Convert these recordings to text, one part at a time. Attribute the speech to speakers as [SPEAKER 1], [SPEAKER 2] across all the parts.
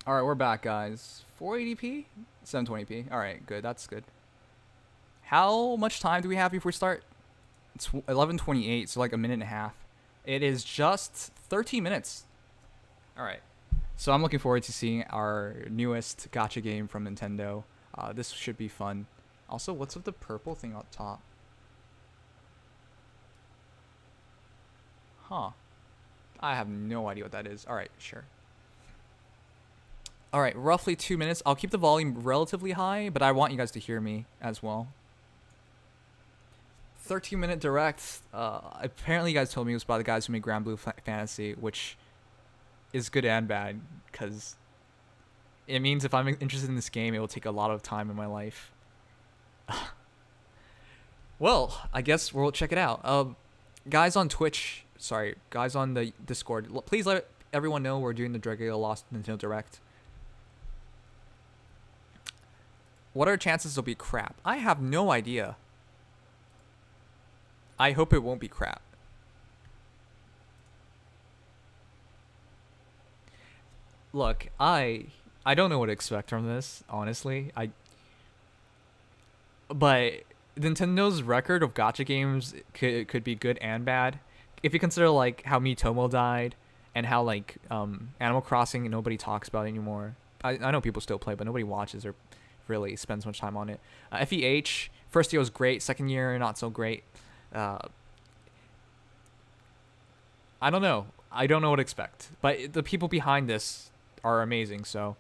[SPEAKER 1] All right, we're back, guys. 480p, 720p. All right, good. That's good. How much time do we have before we start? It's 11:28, so like a minute and a half. It is just 13 minutes. All right. So I'm looking forward to seeing our newest gacha game from Nintendo. This should be fun. Also, what's with the purple thing up top? Huh. I have no idea what that is. All right, sure. All right, roughly 2 minutes. I'll keep the volume relatively high, but I want you guys to hear me as well. 13-minute direct. Apparently, you guys told me it was by the guys who made Grand Blue Fantasy, which is good and bad, because it means if I'm interested in this game, it will take a lot of time in my life. Well, I guess we'll check it out. Guys on Twitch, sorry, guys on the Discord, please let everyone know we're doing the Dragalia Lost Nintendo Direct. What are chances it'll be crap? I have no idea. I hope it won't be crap. Look, I don't know what to expect from this, honestly. But Nintendo's record of gacha games could be good and bad. If you consider like how Miitomo died and how like Animal Crossing nobody talks about anymore. I know people still play, but nobody watches or really spends much time on it. FEH, first year was great, second year not so great. I don't know. I don't know what to expect. But the people behind this are amazing, so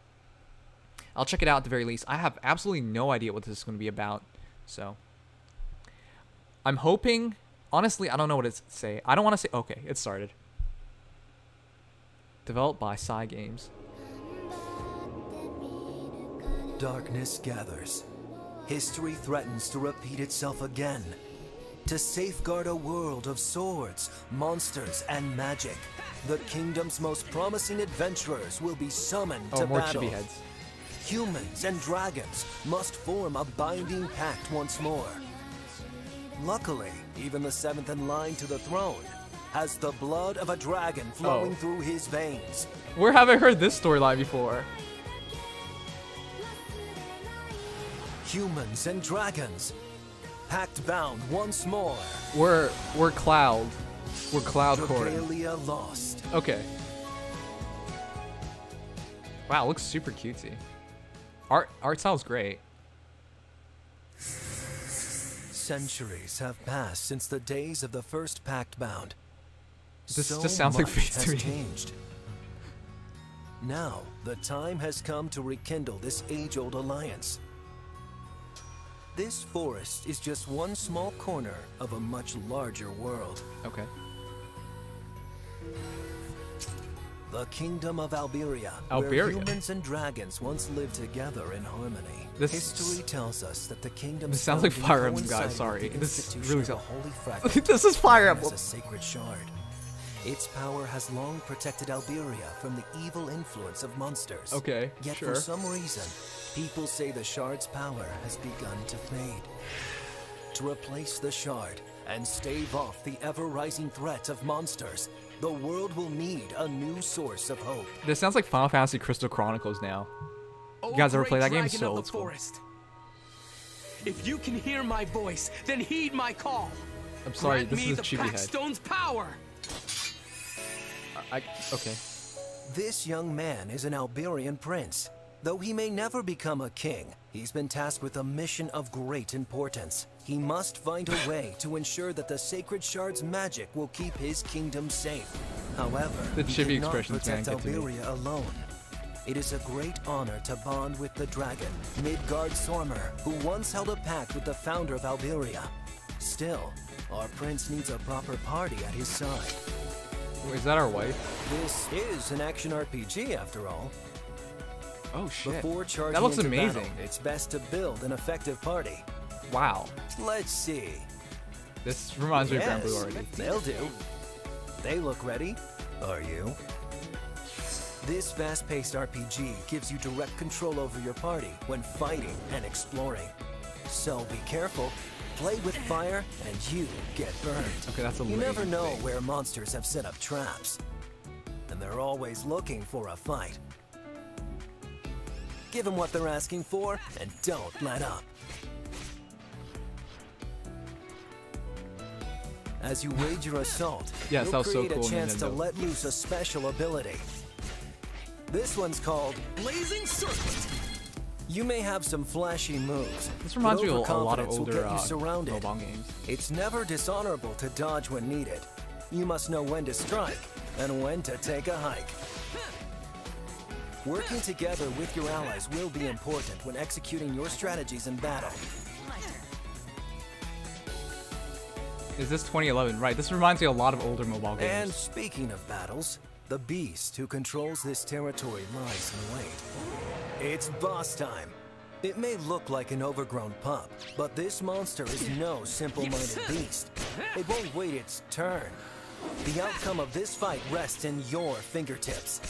[SPEAKER 1] I'll check it out at the very least. I have absolutely no idea what this is going to be about, so I'm hoping. Honestly, I don't know what to say. I don't want to say. Okay, it started. Developed by Psy Games.
[SPEAKER 2] Darkness gathers. History threatens to repeat itself again. To safeguard a world of swords, monsters, and magic, the kingdom's most promising adventurers will be summoned to
[SPEAKER 1] more
[SPEAKER 2] battle.
[SPEAKER 1] chibi heads.
[SPEAKER 2] Humans and dragons must form a binding pact once more. Luckily, even the seventh in line to the throne has the blood of a dragon flowing through his veins.
[SPEAKER 1] Where have I heard this storyline before?
[SPEAKER 2] Humans and dragons, pact bound once more.
[SPEAKER 1] We're Cloud. We're Cloud Core.
[SPEAKER 2] Dragalia lost.
[SPEAKER 1] Okay. Wow, it looks super cutesy. Art style's great.
[SPEAKER 2] Centuries have passed since the days of the first pact bound.
[SPEAKER 1] This
[SPEAKER 2] So
[SPEAKER 1] just sounds like
[SPEAKER 2] much
[SPEAKER 1] Fate to
[SPEAKER 2] has
[SPEAKER 1] me.
[SPEAKER 2] changed. Now, the time has come to rekindle this age-old alliance. This forest is just one small corner of a much larger world.
[SPEAKER 1] Okay.
[SPEAKER 2] The kingdom of Alberia, where
[SPEAKER 1] Alberia?
[SPEAKER 2] humans and dragons once lived together in harmony.
[SPEAKER 1] This-
[SPEAKER 2] History tells us that the kingdom's
[SPEAKER 1] This sounds like
[SPEAKER 2] founding
[SPEAKER 1] Fire Emblem,
[SPEAKER 2] coincided
[SPEAKER 1] guys. Sorry.
[SPEAKER 2] with the
[SPEAKER 1] This
[SPEAKER 2] institution
[SPEAKER 1] really
[SPEAKER 2] of the
[SPEAKER 1] sounds.
[SPEAKER 2] holy fragment.
[SPEAKER 1] This is Fire
[SPEAKER 2] known
[SPEAKER 1] Emblem.
[SPEAKER 2] as a sacred shard. Its power has long protected Alberia from the evil influence of monsters.
[SPEAKER 1] Okay,
[SPEAKER 2] Yet
[SPEAKER 1] sure.
[SPEAKER 2] for some reason, people say the shard's power has begun to fade. To replace the shard and stave off the ever-rising threat of monsters, the world will need a new source of hope.
[SPEAKER 1] This sounds like Final Fantasy Crystal Chronicles now. You guys ever play that game? So old school.
[SPEAKER 3] If you can hear my voice, then heed my call.
[SPEAKER 1] I'm sorry,
[SPEAKER 3] Grant
[SPEAKER 1] this
[SPEAKER 3] me
[SPEAKER 1] is
[SPEAKER 3] the
[SPEAKER 1] Chibi Head.
[SPEAKER 3] Packstone's power.
[SPEAKER 1] Okay.
[SPEAKER 2] This young man is an Alberian prince. Though he may never become a king, he's been tasked with a mission of great importance. He must find a way to ensure that the sacred shard's magic will keep his kingdom safe. However,
[SPEAKER 1] The
[SPEAKER 2] he
[SPEAKER 1] chibi
[SPEAKER 2] cannot
[SPEAKER 1] expressions, man,
[SPEAKER 2] protect
[SPEAKER 1] get to me.
[SPEAKER 2] Alberia alone. It is a great honor to bond with the dragon, Midgard Sormer, who once held a pact with the founder of Alberia. Still, our prince needs a proper party at his side.
[SPEAKER 1] Wait, is that our wife?
[SPEAKER 2] This is an action RPG after all.
[SPEAKER 1] Oh shit.
[SPEAKER 2] Before charging
[SPEAKER 1] That looks
[SPEAKER 2] into
[SPEAKER 1] amazing.
[SPEAKER 2] battle, it's best to build an effective party.
[SPEAKER 1] Wow.
[SPEAKER 2] Let's see.
[SPEAKER 1] This reminds me of Grand Blue
[SPEAKER 2] Yes,
[SPEAKER 1] already.
[SPEAKER 2] they'll do. They look ready. Are you? This fast-paced RPG gives you direct control over your party when fighting and exploring. So be careful, play with fire, and you get burned.
[SPEAKER 1] Okay, that's a
[SPEAKER 2] You never
[SPEAKER 1] lame
[SPEAKER 2] know
[SPEAKER 1] thing.
[SPEAKER 2] where monsters have set up traps. And they're always looking for a fight. Give them what they're asking for, and don't let up. As you wage your assault,
[SPEAKER 1] Yes, that
[SPEAKER 2] you'll
[SPEAKER 1] was so
[SPEAKER 2] create
[SPEAKER 1] cool,
[SPEAKER 2] a chance to
[SPEAKER 1] Nintendo.
[SPEAKER 2] let loose a special ability. This one's called
[SPEAKER 3] Blazing Circuit.
[SPEAKER 2] You may have some flashy moves.
[SPEAKER 1] This reminds me of a lot of
[SPEAKER 2] overconfidence will
[SPEAKER 1] older
[SPEAKER 2] get you surrounded.
[SPEAKER 1] mobile games.
[SPEAKER 2] It's never dishonorable to dodge when needed. You must know when to strike and when to take a hike. Working together with your allies will be important when executing your strategies in battle.
[SPEAKER 1] Is this 2011? Right, this reminds me a lot of older mobile games.
[SPEAKER 2] And speaking of battles, the beast who controls this territory lies in wait. It's boss time. It may look like an overgrown pup, but this monster is no simple-minded beast. It won't wait its turn. The outcome of this fight rests in your fingertips.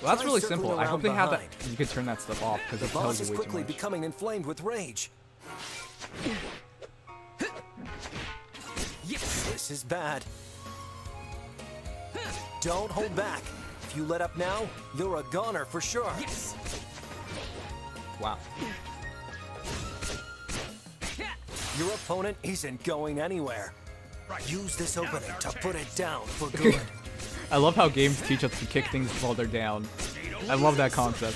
[SPEAKER 1] Well, that's
[SPEAKER 2] Try
[SPEAKER 1] really
[SPEAKER 2] circling
[SPEAKER 1] simple. I hope
[SPEAKER 2] around
[SPEAKER 1] they have that.
[SPEAKER 2] behind.
[SPEAKER 1] You could turn that stuff off because
[SPEAKER 2] The
[SPEAKER 1] it tells
[SPEAKER 2] boss
[SPEAKER 1] you
[SPEAKER 2] is
[SPEAKER 1] way too
[SPEAKER 2] quickly
[SPEAKER 1] much.
[SPEAKER 2] becoming inflamed with rage.
[SPEAKER 3] Yes.
[SPEAKER 2] This is bad. Don't hold back. If you let up now, you're a goner for sure.
[SPEAKER 3] Yes.
[SPEAKER 1] Wow.
[SPEAKER 2] Your opponent isn't going anywhere. Use this opening to put it down for good.
[SPEAKER 1] I love how games teach us to kick things while they're down. I love that concept.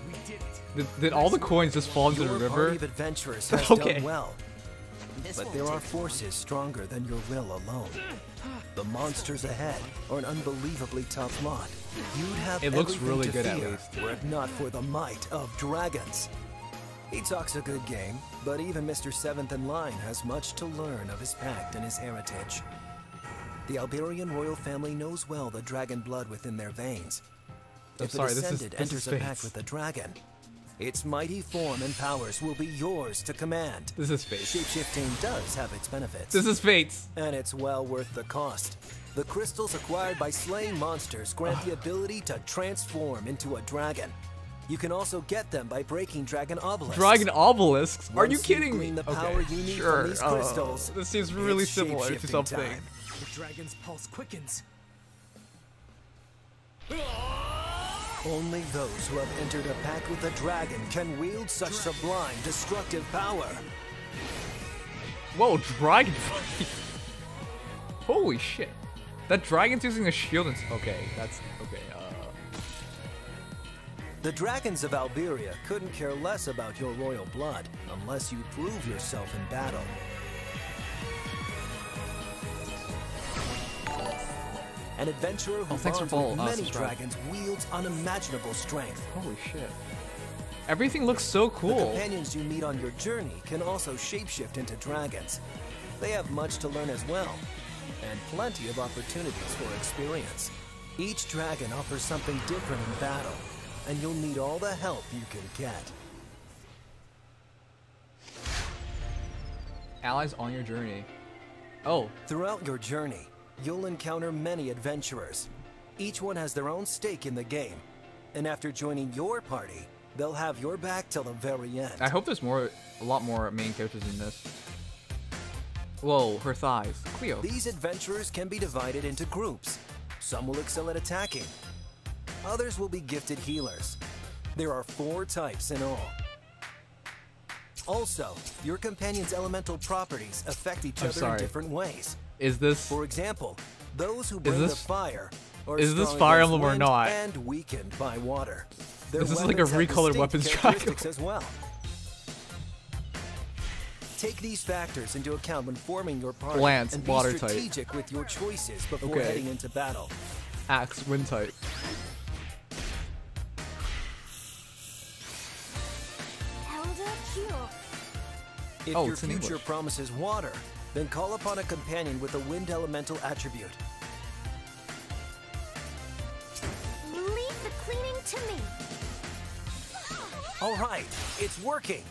[SPEAKER 3] We did it.
[SPEAKER 1] Did all the coins just fall into the
[SPEAKER 2] Your
[SPEAKER 1] river?
[SPEAKER 2] party of adventurers has
[SPEAKER 1] Okay.
[SPEAKER 2] done well. But there are forces stronger than your will alone. The monsters ahead are an unbelievably tough lot. You'd have
[SPEAKER 1] It looks
[SPEAKER 2] everything
[SPEAKER 1] really
[SPEAKER 2] to
[SPEAKER 1] good, at
[SPEAKER 2] fear
[SPEAKER 1] least.
[SPEAKER 2] were it not for the might of dragons. He talks a good game, but even Mr. Seventh in Line has much to learn of his pact and his heritage. The Alberian royal family knows well the dragon blood within their veins.
[SPEAKER 1] I'm
[SPEAKER 2] If
[SPEAKER 1] sorry,
[SPEAKER 2] a
[SPEAKER 1] this is
[SPEAKER 2] descendant enters a pact
[SPEAKER 1] Fates.
[SPEAKER 2] with a dragon, its mighty form and powers will be yours to command.
[SPEAKER 1] This is Fates.
[SPEAKER 2] Shapeshifting does have its benefits,
[SPEAKER 1] This is Fates.
[SPEAKER 2] and it's well worth the cost. The crystals acquired by slaying monsters grant the ability to transform into a dragon. You can also get them by breaking dragon obelisks.
[SPEAKER 1] Dragon obelisks? Are you
[SPEAKER 2] Once you
[SPEAKER 1] kidding me?
[SPEAKER 2] glean the power you need
[SPEAKER 1] sure.
[SPEAKER 2] from these crystals,
[SPEAKER 1] This seems really
[SPEAKER 2] it's
[SPEAKER 1] similar to
[SPEAKER 2] shapeshifting
[SPEAKER 1] something.
[SPEAKER 2] time.
[SPEAKER 3] The dragon's pulse quickens.
[SPEAKER 2] Only those who have entered a pact with a dragon can wield such sublime, destructive power.
[SPEAKER 1] Whoa, dragon fight. Holy shit. That dragon's using a shield and okay, that's okay.
[SPEAKER 2] The dragons of Alberia couldn't care less about your royal blood unless you prove yourself in battle. An adventurer who
[SPEAKER 1] thanks for
[SPEAKER 2] bonds with many
[SPEAKER 1] subscribe.
[SPEAKER 2] dragons wields unimaginable strength.
[SPEAKER 1] Holy shit. Everything looks so
[SPEAKER 2] The
[SPEAKER 1] cool.
[SPEAKER 2] companions you meet on your journey can also shapeshift into dragons. They have much to learn as well, and plenty of opportunities for experience. Each dragon offers something different in battle, and you'll need all the help you can get.
[SPEAKER 1] Allies on your journey. Oh,
[SPEAKER 2] Throughout your journey, you'll encounter many adventurers. Each one has their own stake in the game, and after joining your party, they'll have your back till the very end.
[SPEAKER 1] I hope there's a lot more main characters in this. Whoa, her thighs. Cleo.
[SPEAKER 2] These adventurers can be divided into groups. Some will excel at attacking. Others will be gifted healers. There are 4 types in all. Also, your companion's elemental properties affect each
[SPEAKER 1] I'm
[SPEAKER 2] other
[SPEAKER 1] sorry.
[SPEAKER 2] in different ways.
[SPEAKER 1] Is this
[SPEAKER 2] For example, those who bring the
[SPEAKER 1] this-
[SPEAKER 2] fire are
[SPEAKER 1] is this
[SPEAKER 2] strong
[SPEAKER 1] Fire
[SPEAKER 2] against
[SPEAKER 1] Emblem or
[SPEAKER 2] wind
[SPEAKER 1] not?
[SPEAKER 2] and weakened by water. Their
[SPEAKER 1] This is like a
[SPEAKER 2] weapons have
[SPEAKER 1] recolored
[SPEAKER 2] distinct
[SPEAKER 1] weapons
[SPEAKER 2] characteristics
[SPEAKER 1] triangle.
[SPEAKER 2] as well. Take these factors into account when forming your party
[SPEAKER 1] Lance,
[SPEAKER 2] and be
[SPEAKER 1] water type.
[SPEAKER 2] strategic with your choices before
[SPEAKER 1] Okay.
[SPEAKER 2] heading into battle.
[SPEAKER 1] Axe, wind type.
[SPEAKER 4] Elder Cure.
[SPEAKER 2] If
[SPEAKER 1] Oh,
[SPEAKER 2] your
[SPEAKER 1] it's in
[SPEAKER 2] future
[SPEAKER 1] English.
[SPEAKER 2] promises water, then call upon a companion with a wind elemental attribute.
[SPEAKER 4] Leave the cleaning to me.
[SPEAKER 2] All right, it's working.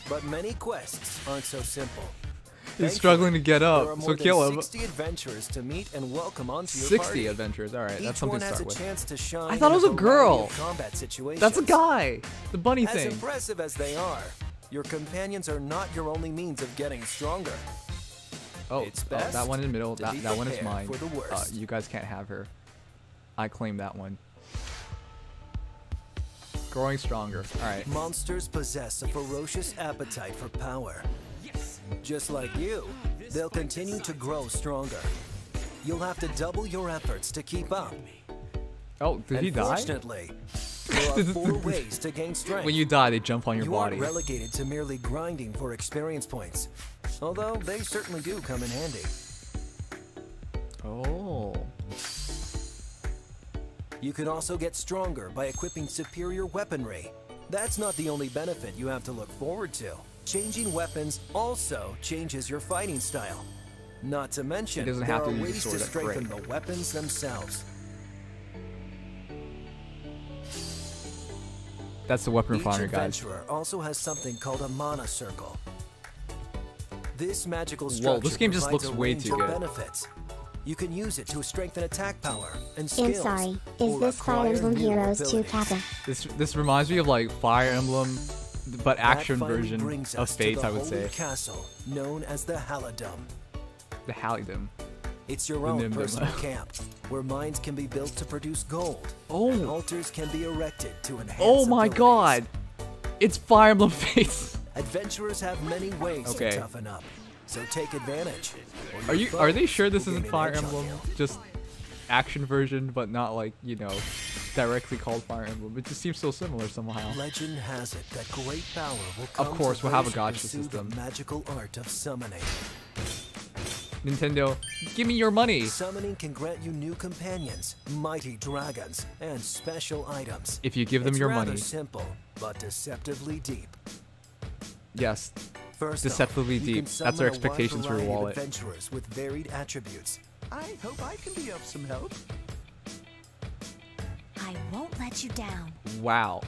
[SPEAKER 2] But many quests aren't so simple.
[SPEAKER 1] He's struggling to get
[SPEAKER 2] There are
[SPEAKER 1] up,
[SPEAKER 2] more
[SPEAKER 1] so
[SPEAKER 2] than
[SPEAKER 1] kill him.
[SPEAKER 2] 60 adventurers to meet and welcome onto your
[SPEAKER 1] 60
[SPEAKER 2] party.
[SPEAKER 1] adventures. Alright,
[SPEAKER 2] Each
[SPEAKER 1] that's something
[SPEAKER 2] one
[SPEAKER 1] to
[SPEAKER 2] has
[SPEAKER 1] start
[SPEAKER 2] a
[SPEAKER 1] with.
[SPEAKER 2] chance to shine
[SPEAKER 1] I thought it was
[SPEAKER 2] in
[SPEAKER 1] a
[SPEAKER 2] variety
[SPEAKER 1] girl.
[SPEAKER 2] of combat situations.
[SPEAKER 1] That's a guy. The bunny
[SPEAKER 2] As
[SPEAKER 1] thing.
[SPEAKER 2] impressive as they are, your companions are not your only means of getting stronger.
[SPEAKER 1] Oh,
[SPEAKER 2] It's
[SPEAKER 1] oh, that
[SPEAKER 2] best
[SPEAKER 1] one in the middle.
[SPEAKER 2] to
[SPEAKER 1] That
[SPEAKER 2] be
[SPEAKER 1] one is
[SPEAKER 2] prepared
[SPEAKER 1] mine.
[SPEAKER 2] for the worst.
[SPEAKER 1] You guys can't have her. I claim that one. Growing stronger. Alright.
[SPEAKER 2] Monsters possess a ferocious appetite for power. Just like you, they'll continue to grow stronger. You'll have to double your efforts to keep up.
[SPEAKER 1] Oh, did he die?
[SPEAKER 2] Fortunately, there are 4 ways to gain strength.
[SPEAKER 1] When you die, they jump on your
[SPEAKER 2] You
[SPEAKER 1] body.
[SPEAKER 2] aren't relegated to merely grinding for experience points, although they certainly do come in handy.
[SPEAKER 1] Oh.
[SPEAKER 2] You can also get stronger by equipping superior weaponry. That's not the only benefit you have to look forward to. Changing weapons also changes your fighting style. Not to mention,
[SPEAKER 1] He doesn't
[SPEAKER 2] there
[SPEAKER 1] have to
[SPEAKER 2] are
[SPEAKER 1] use a
[SPEAKER 2] ways to
[SPEAKER 1] sword,
[SPEAKER 2] strengthen
[SPEAKER 1] great.
[SPEAKER 2] the weapons themselves.
[SPEAKER 1] That's the weapon
[SPEAKER 2] Each
[SPEAKER 1] refiner, guys.
[SPEAKER 2] adventurer also has something called a mana circle. This magical structure
[SPEAKER 1] Whoa, this game just
[SPEAKER 2] provides
[SPEAKER 1] looks
[SPEAKER 2] a
[SPEAKER 1] way
[SPEAKER 2] range
[SPEAKER 1] too
[SPEAKER 2] of
[SPEAKER 1] good.
[SPEAKER 2] benefits. You can use it to strengthen attack power and
[SPEAKER 5] I'm
[SPEAKER 2] skills.
[SPEAKER 5] sorry, is
[SPEAKER 2] or
[SPEAKER 5] this Fire
[SPEAKER 2] acquire
[SPEAKER 5] Emblem
[SPEAKER 2] new
[SPEAKER 5] Heroes 2
[SPEAKER 2] abilities.
[SPEAKER 5] Kappa?
[SPEAKER 1] This reminds me of like Fire Emblem, but
[SPEAKER 2] That
[SPEAKER 1] action
[SPEAKER 2] finally
[SPEAKER 1] version
[SPEAKER 2] brings
[SPEAKER 1] of
[SPEAKER 2] us to
[SPEAKER 1] Fates,
[SPEAKER 2] the
[SPEAKER 1] I would
[SPEAKER 2] holy
[SPEAKER 1] say.
[SPEAKER 2] castle known as the Halidom.
[SPEAKER 1] The Halidom.
[SPEAKER 2] It's your
[SPEAKER 1] The
[SPEAKER 2] own
[SPEAKER 1] Nimbus.
[SPEAKER 2] personal camp, where mines can be built to produce gold.
[SPEAKER 1] Oh.
[SPEAKER 2] And altars can be erected to enhance
[SPEAKER 1] Oh my
[SPEAKER 2] abilities.
[SPEAKER 1] god! It's Fire Emblem Fates!
[SPEAKER 2] Adventurers have many ways
[SPEAKER 1] Okay.
[SPEAKER 2] to toughen up, so take advantage. or
[SPEAKER 1] Are
[SPEAKER 2] your
[SPEAKER 1] are they
[SPEAKER 2] foes
[SPEAKER 1] sure this
[SPEAKER 2] will
[SPEAKER 1] isn't
[SPEAKER 2] gain an
[SPEAKER 1] Fire
[SPEAKER 2] edge on
[SPEAKER 1] Emblem?
[SPEAKER 2] you.
[SPEAKER 1] Just action version, but not like, you know, directly called Fire Emblem. It just seems so similar somehow.
[SPEAKER 2] Legend has it that great power will come
[SPEAKER 1] Of course,
[SPEAKER 2] to
[SPEAKER 1] we'll have a
[SPEAKER 2] those who
[SPEAKER 1] gacha
[SPEAKER 2] pursue
[SPEAKER 1] system.
[SPEAKER 2] The magical art of summoning.
[SPEAKER 1] Nintendo, give me your money!
[SPEAKER 2] Summoning can grant you new companions, mighty dragons, and special items.
[SPEAKER 1] If you give them
[SPEAKER 2] It's
[SPEAKER 1] your
[SPEAKER 2] rather
[SPEAKER 1] money.
[SPEAKER 2] simple, but deceptively deep.
[SPEAKER 1] Yes.
[SPEAKER 2] First
[SPEAKER 1] Deceptively
[SPEAKER 2] off, you
[SPEAKER 1] deep.
[SPEAKER 2] can
[SPEAKER 1] That's our
[SPEAKER 2] summon a wide
[SPEAKER 1] expectations for your
[SPEAKER 2] variety of
[SPEAKER 1] wallet.
[SPEAKER 2] Adventurers with varied attributes.
[SPEAKER 6] I hope I can be of some help.
[SPEAKER 4] I won't let you down.
[SPEAKER 1] Wow.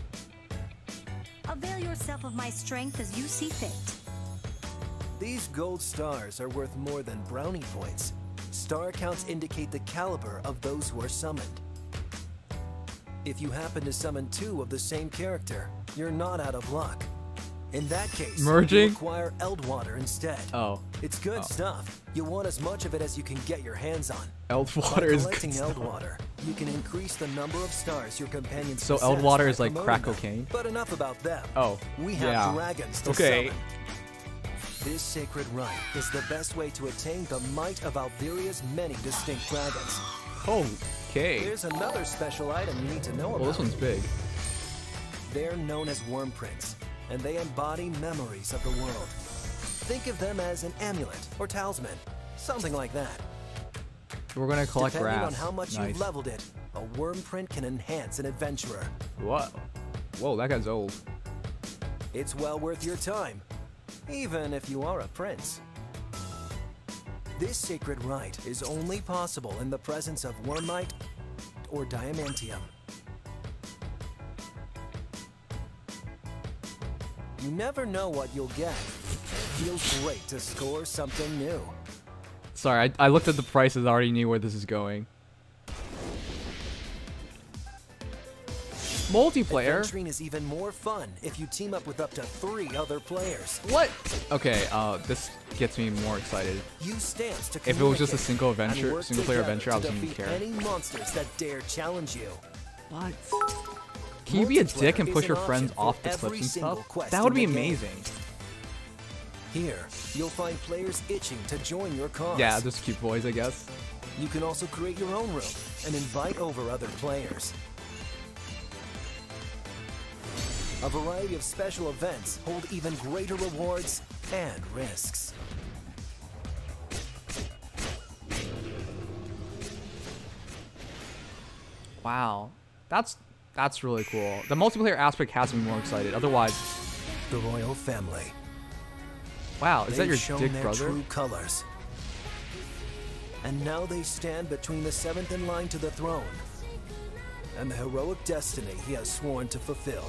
[SPEAKER 4] Avail yourself of my strength as you see fit.
[SPEAKER 2] These gold stars are worth more than brownie points. Star counts indicate the caliber of those who are summoned. If you happen to summon 2 of the same character, you're not out of luck. In that case,
[SPEAKER 1] Merging?
[SPEAKER 2] you acquire Eldwater instead.
[SPEAKER 1] Oh.
[SPEAKER 2] It's good stuff. You'll want as much of it as you can get your hands on.
[SPEAKER 1] Eldwater
[SPEAKER 2] By
[SPEAKER 1] is
[SPEAKER 2] collecting
[SPEAKER 1] good stuff.
[SPEAKER 2] Eldwater, you can increase the number of stars your companions
[SPEAKER 1] So
[SPEAKER 2] possess
[SPEAKER 1] Eldwater
[SPEAKER 2] by
[SPEAKER 1] is like
[SPEAKER 2] promoting
[SPEAKER 1] crack
[SPEAKER 2] them.
[SPEAKER 1] cocaine?
[SPEAKER 2] But enough about them.
[SPEAKER 1] Oh,
[SPEAKER 2] We have
[SPEAKER 1] yeah.
[SPEAKER 2] dragons to
[SPEAKER 1] Okay.
[SPEAKER 2] summon. This sacred rite is the best way to attain the might of Alviria's many distinct dragons.
[SPEAKER 1] Okay.
[SPEAKER 2] There's another special item you need to know
[SPEAKER 1] Well,
[SPEAKER 2] about.
[SPEAKER 1] this one's big.
[SPEAKER 2] They're known as worm prints, and they embody memories of the world. Think of them as an amulet or talisman, something like that.
[SPEAKER 1] We're gonna collect
[SPEAKER 2] Depending
[SPEAKER 1] grass.
[SPEAKER 2] on how much
[SPEAKER 1] Nice.
[SPEAKER 2] you've leveled it, a worm print can enhance an adventurer.
[SPEAKER 1] What? Whoa, that guy's old.
[SPEAKER 2] It's well worth your time, even if you are a prince. This sacred rite is only possible in the presence of wormite or diamantium. You never know what you'll get. It feels great to score something new.
[SPEAKER 1] Sorry, I looked at the prices. I already knew where this is going. Multiplayer?
[SPEAKER 2] Adventuring is even more fun if you team up with up to 3 other players.
[SPEAKER 1] What? Okay, this gets me more excited.
[SPEAKER 2] Use stamps to
[SPEAKER 1] If it was just a
[SPEAKER 2] communicate
[SPEAKER 1] single
[SPEAKER 2] and work
[SPEAKER 1] player
[SPEAKER 2] together
[SPEAKER 1] adventure, I
[SPEAKER 2] to
[SPEAKER 1] wouldn't even
[SPEAKER 2] defeat
[SPEAKER 1] care.
[SPEAKER 2] any monsters that dare challenge you.
[SPEAKER 1] What? Can you be a dick and
[SPEAKER 2] Multiplayer
[SPEAKER 1] push
[SPEAKER 2] is
[SPEAKER 1] your
[SPEAKER 2] an
[SPEAKER 1] friends
[SPEAKER 2] option
[SPEAKER 1] off
[SPEAKER 2] for
[SPEAKER 1] the cliffs
[SPEAKER 2] every
[SPEAKER 1] and
[SPEAKER 2] single
[SPEAKER 1] stuff?
[SPEAKER 2] quest
[SPEAKER 1] That would
[SPEAKER 2] in
[SPEAKER 1] be
[SPEAKER 2] the game.
[SPEAKER 1] amazing.
[SPEAKER 2] Here, you'll find players itching to join your cause.
[SPEAKER 1] Yeah, just cute boys, I guess.
[SPEAKER 2] You can also create your own room and invite over other players. A variety of special events hold even greater rewards and risks.
[SPEAKER 1] Wow, that's really cool. The multiplayer aspect has me more excited. Otherwise,
[SPEAKER 2] The royal family.
[SPEAKER 1] wow, is that
[SPEAKER 2] They've
[SPEAKER 1] your
[SPEAKER 2] shown
[SPEAKER 1] dick
[SPEAKER 2] their
[SPEAKER 1] brother?
[SPEAKER 2] true colors. And now they stand between the 7th in line to the throne and the heroic destiny he has sworn to fulfill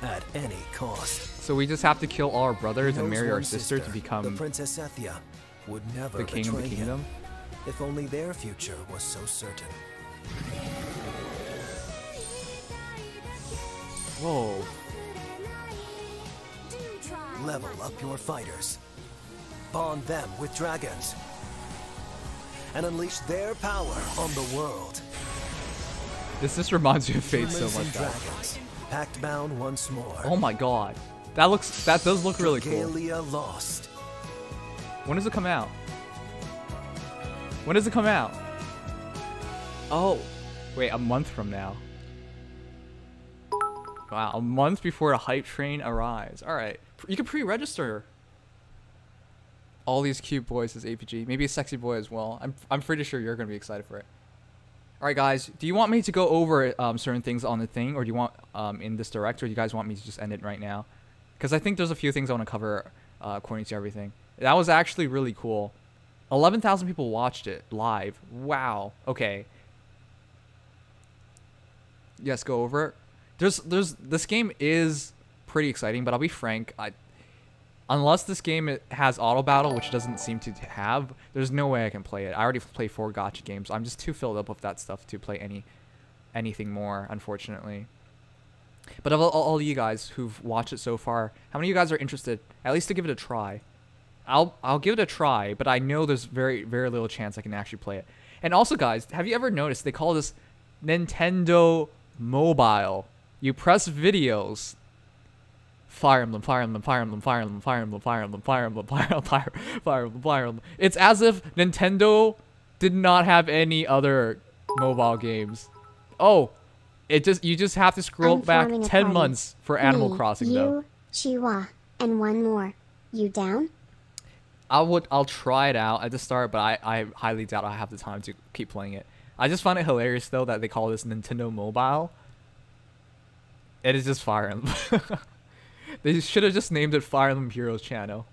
[SPEAKER 2] at any cost.
[SPEAKER 1] So we just have to kill all our brothers and
[SPEAKER 2] Knows
[SPEAKER 1] marry our
[SPEAKER 2] one
[SPEAKER 1] sister to
[SPEAKER 2] the
[SPEAKER 1] become
[SPEAKER 2] Princess Ethia would never
[SPEAKER 1] the king of the
[SPEAKER 2] betray him
[SPEAKER 1] kingdom.
[SPEAKER 2] if only their future was so certain.
[SPEAKER 1] Whoa.
[SPEAKER 2] Level up your fighters, bond them with dragons, and unleash their power on the world.
[SPEAKER 1] This reminds me of Fate so
[SPEAKER 2] Humans
[SPEAKER 1] much,
[SPEAKER 2] and
[SPEAKER 1] guys.
[SPEAKER 2] dragons, pact bound once more.
[SPEAKER 1] Oh my god. That does look really cool.
[SPEAKER 2] Dragalia lost.
[SPEAKER 1] When does it come out? When does it come out? Oh, wait, a month from now. Wow, a month before the hype train arrives. Alright, you can pre-register all these cute boys as APG. Maybe a sexy boy as well. I'm pretty sure you're going to be excited for it. Alright guys, do you want me to go over certain things on the thing, or do you want in this direct, or do you guys want me to just end it right now? Because I think there's a few things I want to cover according to everything. That was actually really cool. 11,000 people watched it live. Wow. Okay. Yes, go over it. This game is pretty exciting, but I'll be frank, unless this game has auto battle, which doesn't seem to have, there's no way I can play it. I already play 4 gacha games. I'm just too filled up with that stuff to play anything more, unfortunately. But of all you guys who've watched it so far, how many of you guys are interested at least to give it a try? I'll give it a try, but I know there's very, very little chance I can actually play it. And also, guys, have you ever noticed they call this Nintendo Mobile? You press videos. Fire Emblem, Fire Emblem, Fire Emblem, Fire Emblem, Fire Emblem, Fire Emblem, Fire Emblem, Fire Emblem, Fire Emblem, Fire Emblem. It's as if Nintendo did not have any other mobile games. Oh, you just have to scroll back 10 months for Animal Crossing, though.
[SPEAKER 5] Chihuahua, and one more. You down?
[SPEAKER 1] I'll try it out at the start, but I highly doubt I have the time to keep playing it. I just find it hilarious though that they call this Nintendo Mobile. It is just Fire Emblem. They should have just named it Fire Emblem Heroes Channel.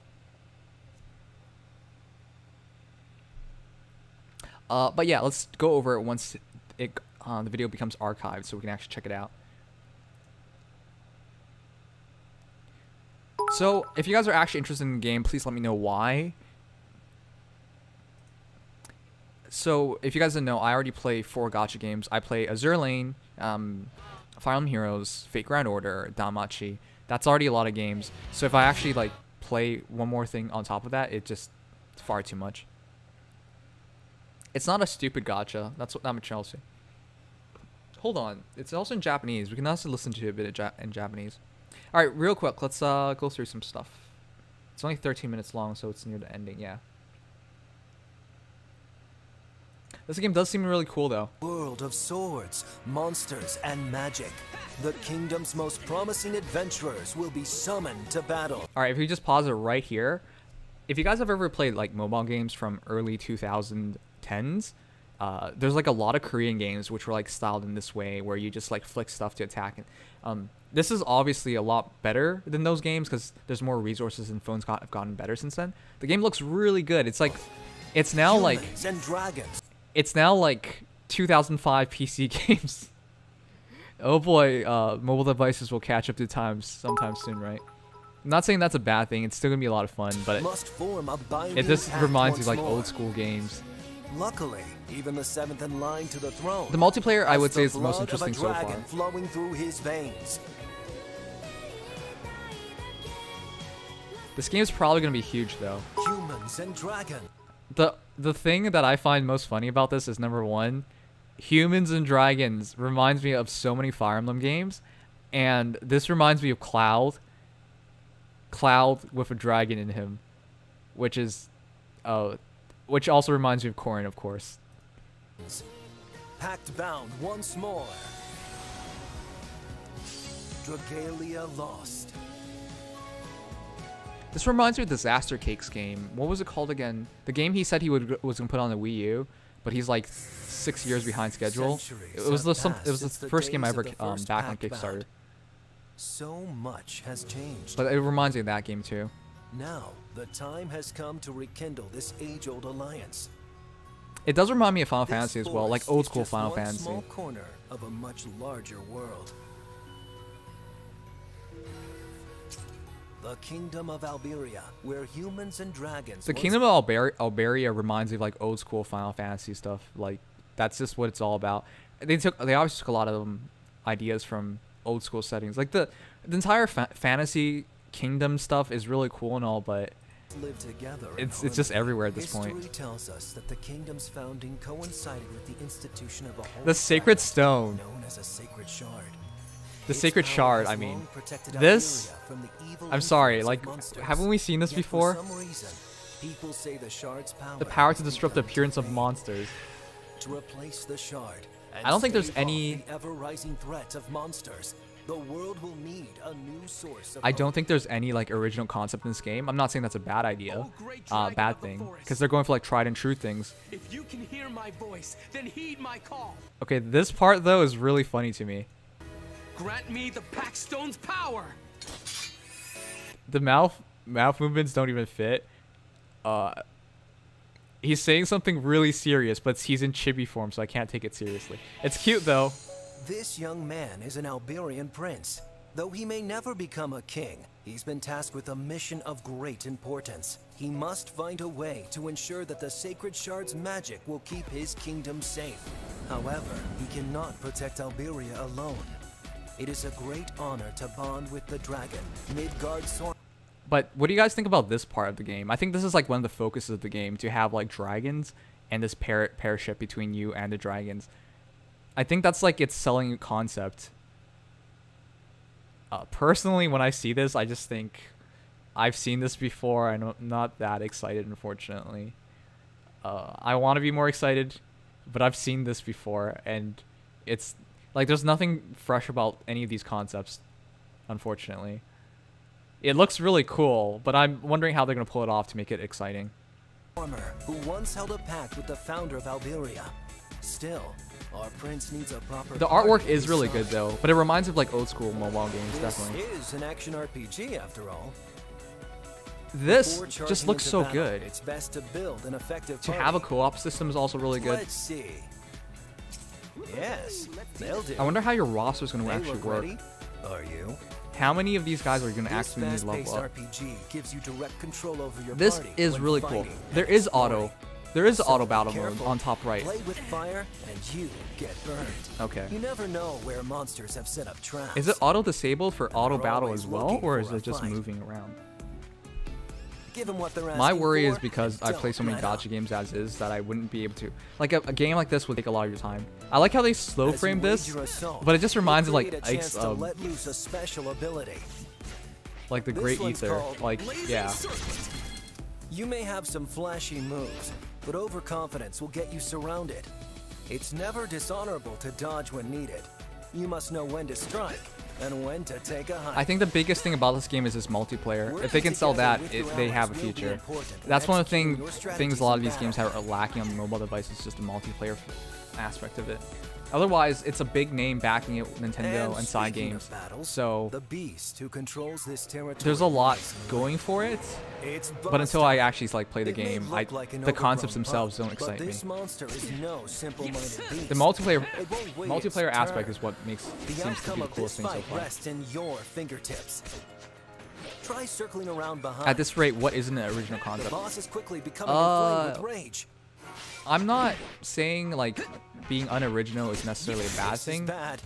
[SPEAKER 1] But yeah, let's go over it once the video becomes archived so we can actually check it out. So, if you guys are actually interested in the game, please let me know why. So, if you guys didn't know, I already play 4 gacha games. I play Azure Lane, Fire Emblem Heroes, Fate Grand Order, Danmachi. That's already a lot of games. So, if I actually like play one more thing on top of that, it's far too much. It's not a stupid gacha. That's what I'm Chelsea. Hold on. It's also in Japanese. We can also listen to a bit in Japanese. Alright, real quick, let's go through some stuff. It's only 13 minutes long, so it's near the ending, yeah. This game does seem really cool, though.
[SPEAKER 2] World of swords, monsters, and magic. The kingdom's most promising adventurers will be summoned to battle.
[SPEAKER 1] Alright, if you just pause it right here. If you guys have ever played, like, mobile games from early 2010s, there's, like, a lot of Korean games which were, like, styled in this way, where you just, like, flick stuff to attack. This is obviously a lot better than those games because there's more resources and phones have gotten better since then. The game looks really good. It's like, it's now like 2005 PC games. Oh boy, mobile devices will catch up to times sometime soon, right? I'm not saying that's a bad thing. It's still gonna be a lot of fun, but it just reminds me of like old school games.
[SPEAKER 2] Luckily, even the 7th in line to the throne.
[SPEAKER 1] The multiplayer, I would say, is the most interesting so far.
[SPEAKER 2] Flowing through his veins.
[SPEAKER 1] This game is probably gonna be huge, though.
[SPEAKER 2] Humans and dragon.
[SPEAKER 1] The thing that I find most funny about this is number one, Humans and Dragons reminds me of so many Fire Emblem games, and this reminds me of Cloud with a dragon in him, which also reminds me of Corrin, of course.
[SPEAKER 2] Pact bound once more. Dragalia lost.
[SPEAKER 1] This reminds me of Disaster Cakes game. What was it called again? The game he said he was gonna put on the Wii U, but he's like 6 years behind schedule. It was the first game I ever back on Kickstarter.
[SPEAKER 2] So much has changed.
[SPEAKER 1] But it reminds me of that game too.
[SPEAKER 2] Now, the time has come to rekindle this age-old alliance.
[SPEAKER 1] It does remind me of Final Fantasy as well, like old school Final Fantasy.
[SPEAKER 2] Small corner of a much larger world. The Kingdom of Alberia, where humans and dragons.
[SPEAKER 1] The Kingdom of Alberia reminds me of like old school Final Fantasy stuff. Like that's just what it's all about. They obviously took a lot of ideas from old school settings. Like the entire fantasy kingdom stuff is really cool and all, but
[SPEAKER 2] live together.
[SPEAKER 1] It's just everywhere at this point.
[SPEAKER 2] History tells us that the kingdom's founding coincided with the institution of a whole
[SPEAKER 1] The Sacred
[SPEAKER 2] planet
[SPEAKER 1] Stone.
[SPEAKER 2] known as a sacred shard.
[SPEAKER 1] The
[SPEAKER 2] Its
[SPEAKER 1] Sacred
[SPEAKER 2] power
[SPEAKER 1] Shard,
[SPEAKER 2] has
[SPEAKER 1] I mean.
[SPEAKER 2] long protected
[SPEAKER 1] This,
[SPEAKER 2] Alberia from the evil
[SPEAKER 1] I'm sorry,
[SPEAKER 2] influence
[SPEAKER 1] like,
[SPEAKER 2] of monsters.
[SPEAKER 1] haven't we seen this
[SPEAKER 2] Yet
[SPEAKER 1] before?
[SPEAKER 2] For some reason, people say the shard's power
[SPEAKER 1] The power
[SPEAKER 2] has
[SPEAKER 1] to disrupt the
[SPEAKER 2] begun to
[SPEAKER 1] appearance of
[SPEAKER 2] fade.
[SPEAKER 1] monsters.
[SPEAKER 2] To replace the shard and
[SPEAKER 1] I don't think there's
[SPEAKER 2] stave off
[SPEAKER 1] any-
[SPEAKER 2] the ever-rising threat of monsters, the world will need a new source of
[SPEAKER 1] I don't
[SPEAKER 2] hope.
[SPEAKER 1] think there's any like original concept in this game. I'm not saying that's a bad idea,
[SPEAKER 3] Oh, great dragon
[SPEAKER 1] bad
[SPEAKER 3] of the
[SPEAKER 1] thing,
[SPEAKER 3] forest.
[SPEAKER 1] because they're going for like tried and true things.
[SPEAKER 3] If you can hear my voice, then heed my call.
[SPEAKER 1] Okay, this part though is really funny to me.
[SPEAKER 3] Grant me the Packstone's power.
[SPEAKER 1] The mouth movements don't even fit. He's saying something really serious, but he's in chibi form, so I can't take it seriously. It's cute though.
[SPEAKER 2] This young man is an Alberian prince. Though he may never become a king, he's been tasked with a mission of great importance. He must find a way to ensure that the Sacred Shard's magic will keep his kingdom safe. However, he cannot protect Alberia alone. It is a great honor to bond with the dragon, Midgard Sor.
[SPEAKER 1] But what do you guys think about this part of the game? I think this is like one of the focuses of the game, to have like dragons and this pairship between you and the dragons. I think that's like its selling concept. Personally, when I see this, I just think I've seen this before. I'm not that excited, unfortunately. I want to be more excited, but I've seen this before, and it's like there's nothing fresh about any of these concepts, unfortunately. It looks really cool, but I'm wondering how they're going to pull it off to make it exciting.
[SPEAKER 2] Who once held a pact with the founder of Alberia. Still, our prince needs a proper.
[SPEAKER 1] The artwork is really good though, but it reminds me of like old school mobile games, definitely.
[SPEAKER 2] This is an action RPG after all.
[SPEAKER 1] This
[SPEAKER 2] Before
[SPEAKER 1] just
[SPEAKER 2] charging
[SPEAKER 1] looks
[SPEAKER 2] into
[SPEAKER 1] so
[SPEAKER 2] battle,
[SPEAKER 1] good.
[SPEAKER 2] It's best to build an effective
[SPEAKER 1] To
[SPEAKER 2] party.
[SPEAKER 1] have a co-op system is also really good.
[SPEAKER 2] Let's see. Yes, they'll do.
[SPEAKER 1] I wonder how your roster is going to
[SPEAKER 2] They
[SPEAKER 1] actually
[SPEAKER 2] look
[SPEAKER 1] work.
[SPEAKER 2] ready? Are you?
[SPEAKER 1] How many of these guys are you going to
[SPEAKER 2] This
[SPEAKER 1] actually need to
[SPEAKER 2] fast-paced
[SPEAKER 1] level up?
[SPEAKER 2] RPG gives you direct control over your
[SPEAKER 1] This
[SPEAKER 2] party
[SPEAKER 1] is
[SPEAKER 2] when
[SPEAKER 1] really cool.
[SPEAKER 2] fighting
[SPEAKER 1] There
[SPEAKER 2] and
[SPEAKER 1] is
[SPEAKER 2] exploring.
[SPEAKER 1] There is
[SPEAKER 2] So
[SPEAKER 1] auto
[SPEAKER 2] be
[SPEAKER 1] battle mode
[SPEAKER 2] careful.
[SPEAKER 1] on top right.
[SPEAKER 2] Play with fire and you get burned.
[SPEAKER 1] Okay.
[SPEAKER 2] You never know where monsters have set up traps.
[SPEAKER 1] Is it auto disabled for auto
[SPEAKER 2] They're
[SPEAKER 1] battle
[SPEAKER 2] always
[SPEAKER 1] as well,
[SPEAKER 2] looking
[SPEAKER 1] or is
[SPEAKER 2] for a
[SPEAKER 1] it just
[SPEAKER 2] fight.
[SPEAKER 1] moving around?
[SPEAKER 2] Give 'em what they're
[SPEAKER 1] My
[SPEAKER 2] asking
[SPEAKER 1] worry is
[SPEAKER 2] for,
[SPEAKER 1] because
[SPEAKER 2] and
[SPEAKER 1] I play
[SPEAKER 2] don't
[SPEAKER 1] so many
[SPEAKER 2] let up.
[SPEAKER 1] gacha games as is that I wouldn't be able to. Like a game like this would take a lot of your time. I like how they slow
[SPEAKER 2] As you
[SPEAKER 1] frame this,
[SPEAKER 2] wage your assault,
[SPEAKER 1] but it just reminds me
[SPEAKER 2] you'll
[SPEAKER 1] of like
[SPEAKER 2] create a chance
[SPEAKER 1] Ike's,
[SPEAKER 2] to let loose a special ability.
[SPEAKER 1] like the
[SPEAKER 2] This
[SPEAKER 1] Great
[SPEAKER 2] one's
[SPEAKER 1] Ether.
[SPEAKER 2] called
[SPEAKER 1] Like yeah.
[SPEAKER 2] You may have some flashy moves, but overconfidence will get you surrounded. It's never dishonorable to dodge when needed. You must know when to strike and when to take a hike.
[SPEAKER 1] I think the biggest thing about this game is its multiplayer. If they
[SPEAKER 2] Working
[SPEAKER 1] can sell
[SPEAKER 2] together
[SPEAKER 1] that,
[SPEAKER 2] with your
[SPEAKER 1] they have a
[SPEAKER 2] allies will be
[SPEAKER 1] future.
[SPEAKER 2] important when
[SPEAKER 1] That's one of the
[SPEAKER 2] executing your
[SPEAKER 1] things
[SPEAKER 2] strategies
[SPEAKER 1] a lot of
[SPEAKER 2] in
[SPEAKER 1] these games
[SPEAKER 2] battle.
[SPEAKER 1] are lacking on the mobile devices, just the multiplayer aspect of it. Otherwise, it's a big name backing it with Nintendo and side
[SPEAKER 2] speaking
[SPEAKER 1] games.
[SPEAKER 2] of battles,
[SPEAKER 1] So
[SPEAKER 2] the beast who controls this territory
[SPEAKER 1] there's a lot
[SPEAKER 2] is
[SPEAKER 1] going for it.
[SPEAKER 2] It's
[SPEAKER 1] But until I
[SPEAKER 2] Buster.
[SPEAKER 1] actually like play the
[SPEAKER 2] It may
[SPEAKER 1] game,
[SPEAKER 2] look like an
[SPEAKER 1] the concepts
[SPEAKER 2] overgrown
[SPEAKER 1] themselves
[SPEAKER 2] pup,
[SPEAKER 1] don't excite
[SPEAKER 2] but
[SPEAKER 1] me.
[SPEAKER 2] this monster is no simple-minded beast.
[SPEAKER 1] The multiplayer
[SPEAKER 2] It won't wait its
[SPEAKER 1] aspect
[SPEAKER 2] turn.
[SPEAKER 1] is what makes
[SPEAKER 2] The
[SPEAKER 1] seems to
[SPEAKER 2] outcome
[SPEAKER 1] be the
[SPEAKER 2] of
[SPEAKER 1] coolest
[SPEAKER 2] this
[SPEAKER 1] thing so
[SPEAKER 2] fight
[SPEAKER 1] far.
[SPEAKER 2] rests in your fingertips. Try circling around behind.
[SPEAKER 1] At this rate, what isn't an original
[SPEAKER 2] the
[SPEAKER 1] concept?
[SPEAKER 2] boss is quickly becoming inflamed with
[SPEAKER 1] Uh,
[SPEAKER 2] rage.
[SPEAKER 1] I'm not saying like being unoriginal is necessarily a bad
[SPEAKER 2] This is
[SPEAKER 1] thing,
[SPEAKER 2] bad.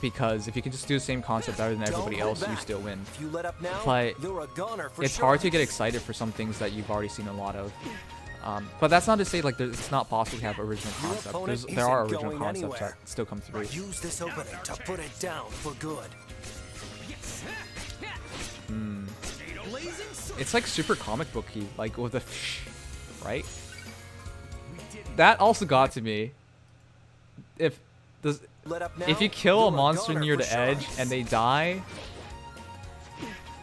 [SPEAKER 1] because if you can just do the same concept better than everybody
[SPEAKER 2] Don't hold
[SPEAKER 1] else, you
[SPEAKER 2] back.
[SPEAKER 1] still win.
[SPEAKER 2] If you let up now,
[SPEAKER 1] But
[SPEAKER 2] you're a goner for
[SPEAKER 1] It's
[SPEAKER 2] sure.
[SPEAKER 1] hard to get excited for some things that you've already seen a lot of. But that's not to say like it's not possible to have original
[SPEAKER 2] Your
[SPEAKER 1] concepts.
[SPEAKER 2] opponent
[SPEAKER 1] There are
[SPEAKER 2] isn't
[SPEAKER 1] original
[SPEAKER 2] going
[SPEAKER 1] concepts
[SPEAKER 2] anywhere.
[SPEAKER 1] that still come through.
[SPEAKER 2] Use this opening to put it down for good.
[SPEAKER 1] It's like super comic booky, like with the right? That also got to me. If you kill a monster near the edge and they die,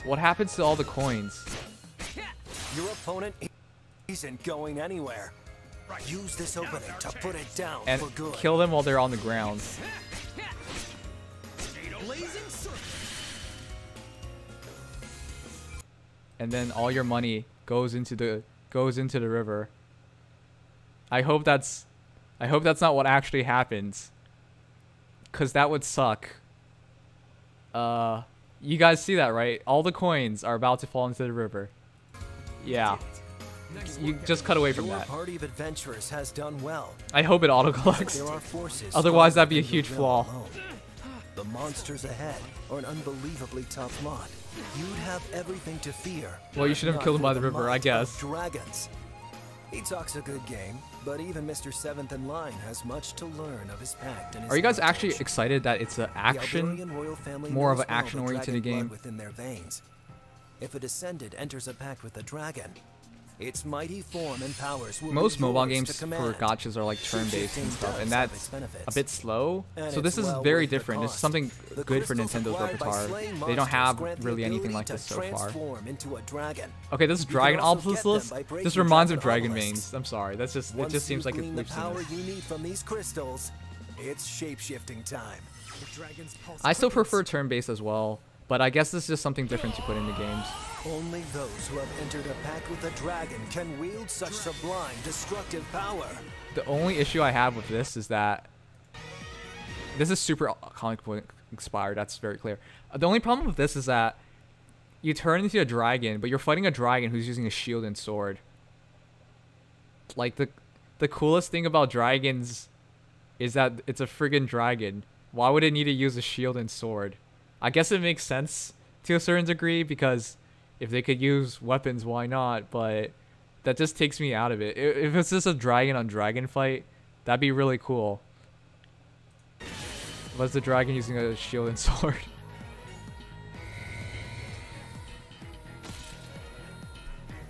[SPEAKER 1] what happens to all the coins?
[SPEAKER 2] Your opponent isn't going anywhere. Use this opening to put it down
[SPEAKER 1] And
[SPEAKER 2] for good.
[SPEAKER 1] kill them while they're on the ground. And then all your money goes into the river. I hope that's not what actually happens, cause that would suck. You guys see that, right? All the coins are about to fall into the river. Yeah. You just cut away from
[SPEAKER 2] Your
[SPEAKER 1] that.
[SPEAKER 2] party of adventurers has done well.
[SPEAKER 1] I hope it auto
[SPEAKER 2] But
[SPEAKER 1] collects.
[SPEAKER 2] there are forces
[SPEAKER 1] Otherwise, that'd be a
[SPEAKER 2] stronger
[SPEAKER 1] huge
[SPEAKER 2] than
[SPEAKER 1] flaw.
[SPEAKER 2] your will alone. The monsters ahead are an unbelievably tough lot. you'd have everything to fear.
[SPEAKER 1] Well, you should have
[SPEAKER 2] Not
[SPEAKER 1] killed him
[SPEAKER 2] for
[SPEAKER 1] by the river, I
[SPEAKER 2] might of
[SPEAKER 1] guess.
[SPEAKER 2] Dragons. He talks a good game, but even Mr. Seventh in Line has much to learn of his pact and his
[SPEAKER 1] Are you guys
[SPEAKER 2] heritage.
[SPEAKER 1] actually excited that it's an
[SPEAKER 2] The
[SPEAKER 1] action,
[SPEAKER 2] Alberian royal family
[SPEAKER 1] more of
[SPEAKER 2] knows
[SPEAKER 1] an
[SPEAKER 2] well the
[SPEAKER 1] action-oriented
[SPEAKER 2] dragon blood
[SPEAKER 1] game?
[SPEAKER 2] within their veins. If a descendant enters a pact with a dragon, its mighty form and powers will
[SPEAKER 1] Most
[SPEAKER 2] be
[SPEAKER 1] mobile
[SPEAKER 2] yours
[SPEAKER 1] games
[SPEAKER 2] to
[SPEAKER 1] for
[SPEAKER 2] command.
[SPEAKER 1] gachas are like turn-based and stuff, and that's a bit slow.
[SPEAKER 2] And
[SPEAKER 1] So this
[SPEAKER 2] it's
[SPEAKER 1] is
[SPEAKER 2] well
[SPEAKER 1] very
[SPEAKER 2] worth the
[SPEAKER 1] different. This is
[SPEAKER 2] cost.
[SPEAKER 1] something
[SPEAKER 2] The
[SPEAKER 1] good for
[SPEAKER 2] crystals
[SPEAKER 1] Nintendo's
[SPEAKER 2] acquired by
[SPEAKER 1] repertoire.
[SPEAKER 2] slaying
[SPEAKER 1] They don't
[SPEAKER 2] monsters
[SPEAKER 1] have
[SPEAKER 2] grant the
[SPEAKER 1] really anything
[SPEAKER 2] ability
[SPEAKER 1] like
[SPEAKER 2] to
[SPEAKER 1] this so far.
[SPEAKER 2] transform into a dragon.
[SPEAKER 1] Okay, this
[SPEAKER 2] You can
[SPEAKER 1] Dragon
[SPEAKER 2] also get them
[SPEAKER 1] Obelisk.
[SPEAKER 2] by breaking
[SPEAKER 1] This reminds of
[SPEAKER 2] dragon
[SPEAKER 1] Dragon
[SPEAKER 2] obelisks.
[SPEAKER 1] Mains. I'm sorry. That's just it.
[SPEAKER 2] Once
[SPEAKER 1] Just seems
[SPEAKER 2] you
[SPEAKER 1] like
[SPEAKER 2] glean the
[SPEAKER 1] we've seen
[SPEAKER 2] power
[SPEAKER 1] this.
[SPEAKER 2] you need from these crystals, it's shape-shifting time.
[SPEAKER 1] I still prefer turn-based as well, but I guess this is just something different to put into games.
[SPEAKER 2] Only those who have entered a pact with a dragon can wield such sublime, destructive power.
[SPEAKER 1] The only issue I have with this is that this is super comic book inspired. That's very clear. The only problem with this is that you turn into a dragon, but you're fighting a dragon who's using a shield and sword. Like the coolest thing about dragons is that it's a friggin' dragon. Why would it need to use a shield and sword? I guess it makes sense to a certain degree because if they could use weapons, why not? But that just takes me out of it. If it's just a dragon on dragon fight, that'd be really cool. Was the dragon using a shield and sword?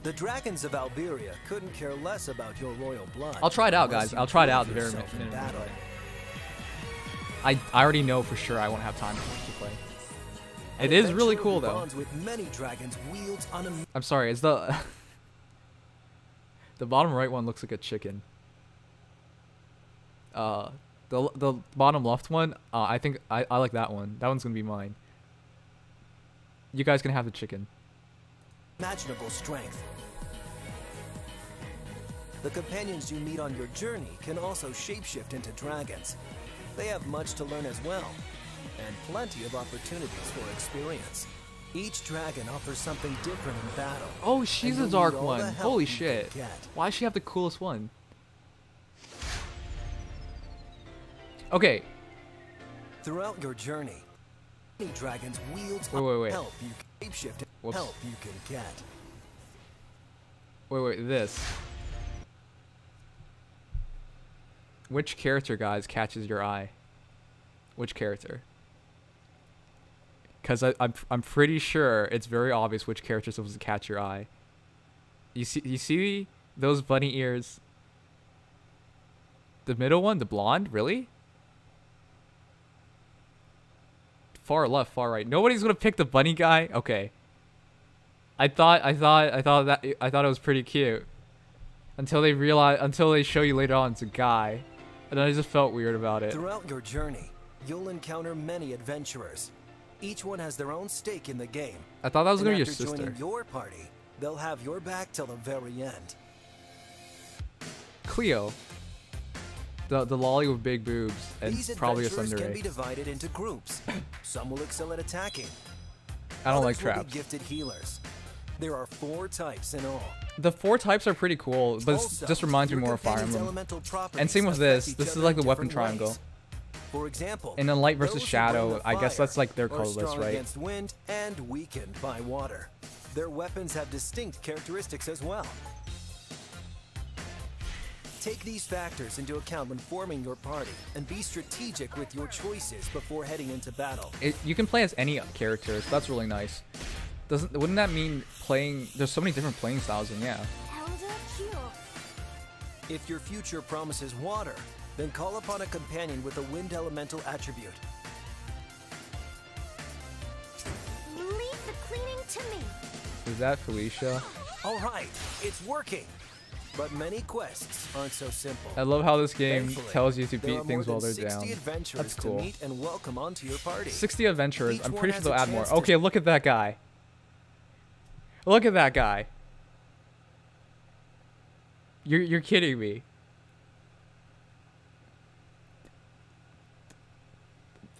[SPEAKER 2] The dragons of Alberia couldn't care less about your royal blood.
[SPEAKER 1] I'll try it out,
[SPEAKER 2] unless
[SPEAKER 1] guys.
[SPEAKER 2] you
[SPEAKER 1] I'll try it out at
[SPEAKER 2] prove
[SPEAKER 1] the very
[SPEAKER 2] yourself in
[SPEAKER 1] minute.
[SPEAKER 2] battle.
[SPEAKER 1] I already know for sure I won't have time to play.
[SPEAKER 2] An
[SPEAKER 1] It is really
[SPEAKER 2] adventurer
[SPEAKER 1] cool
[SPEAKER 2] who
[SPEAKER 1] though.
[SPEAKER 2] bonds with many dragons wields
[SPEAKER 1] I'm sorry, is the the bottom right one looks like a chicken. The bottom left one, I think I like that one. That one's gonna be mine. You guys can have the chicken.
[SPEAKER 2] unimaginable strength. The companions you meet on your journey can also shapeshift into dragons. They have much to learn as well, and plenty of opportunities for experience. Each dragon offers something different in battle.
[SPEAKER 1] Oh, she's
[SPEAKER 2] and
[SPEAKER 1] a
[SPEAKER 2] you'll
[SPEAKER 1] dark
[SPEAKER 2] need all
[SPEAKER 1] one.
[SPEAKER 2] the help
[SPEAKER 1] Holy
[SPEAKER 2] you can
[SPEAKER 1] shit.
[SPEAKER 2] get.
[SPEAKER 1] Why does she have the coolest one? Okay.
[SPEAKER 2] Throughout your journey, many dragons wields
[SPEAKER 1] Wait.
[SPEAKER 2] help you can shapeshift and
[SPEAKER 1] Whoops.
[SPEAKER 2] help you can get.
[SPEAKER 1] Wait, this. Which character, guys, catches your eye? Which character? Because I'm pretty sure it's very obvious which character is supposed to catch your eye. You see those bunny ears? The middle one, the blonde, really? Far left, far right. Nobody's gonna pick the bunny guy. Okay. I thought it was pretty cute until they show you later on it's a guy, and then I just felt weird about it.
[SPEAKER 2] Throughout your journey, you'll encounter many adventurers. Each one has their own stake in the game.
[SPEAKER 1] I thought that was
[SPEAKER 2] And
[SPEAKER 1] gonna be your
[SPEAKER 2] after
[SPEAKER 1] sister.
[SPEAKER 2] joining your party, they'll have your back till the very end.
[SPEAKER 1] Cleo, the lolly with big boobs and
[SPEAKER 2] These
[SPEAKER 1] probably a
[SPEAKER 2] adventurers can be
[SPEAKER 1] tsundere.
[SPEAKER 2] divided into groups. Some will excel at attacking.
[SPEAKER 1] I don't like
[SPEAKER 2] Others will be
[SPEAKER 1] traps.
[SPEAKER 2] gifted healers. There are 4 types in all.
[SPEAKER 1] The 4 types are pretty cool, but it
[SPEAKER 2] Also,
[SPEAKER 1] just reminds me
[SPEAKER 2] your
[SPEAKER 1] more of Fire
[SPEAKER 2] companion's
[SPEAKER 1] Emblem.
[SPEAKER 2] elemental properties
[SPEAKER 1] And same with
[SPEAKER 2] affect
[SPEAKER 1] this.
[SPEAKER 2] each
[SPEAKER 1] This is
[SPEAKER 2] other
[SPEAKER 1] like
[SPEAKER 2] in
[SPEAKER 1] the weapon
[SPEAKER 2] different
[SPEAKER 1] triangle.
[SPEAKER 2] ways. For example,
[SPEAKER 1] And then light versus
[SPEAKER 2] those who
[SPEAKER 1] shadow,
[SPEAKER 2] burn the
[SPEAKER 1] I guess
[SPEAKER 2] fire
[SPEAKER 1] that's like their
[SPEAKER 2] are
[SPEAKER 1] colorless,
[SPEAKER 2] strong
[SPEAKER 1] right?
[SPEAKER 2] against wind and weakened by water. Their weapons have distinct characteristics as well. Take these factors into account when forming your party, and be strategic with your choices before heading into battle.
[SPEAKER 1] You can play as any character, so that's really nice. Wouldn't that mean playing? There's so many different playing styles, and yeah.
[SPEAKER 2] If your future promises water, then call upon a companion with a wind elemental attribute.
[SPEAKER 4] Leave the cleaning to me.
[SPEAKER 1] Is that Felicia?
[SPEAKER 2] All right, it's working. But many quests aren't so simple.
[SPEAKER 1] I love how this game
[SPEAKER 2] Thankfully,
[SPEAKER 1] tells you to
[SPEAKER 2] there are
[SPEAKER 1] beat things
[SPEAKER 2] more
[SPEAKER 1] while
[SPEAKER 2] than
[SPEAKER 1] they're
[SPEAKER 2] 60
[SPEAKER 1] down.
[SPEAKER 2] adventurers
[SPEAKER 1] That's cool.
[SPEAKER 2] to meet and welcome onto your party.
[SPEAKER 1] 60 adventurers.
[SPEAKER 2] Each
[SPEAKER 1] I'm
[SPEAKER 2] one
[SPEAKER 1] pretty sure
[SPEAKER 2] has
[SPEAKER 1] they'll
[SPEAKER 2] a
[SPEAKER 1] add more.
[SPEAKER 2] chance to-
[SPEAKER 1] Okay, look at that guy. Look at that guy. You're kidding me.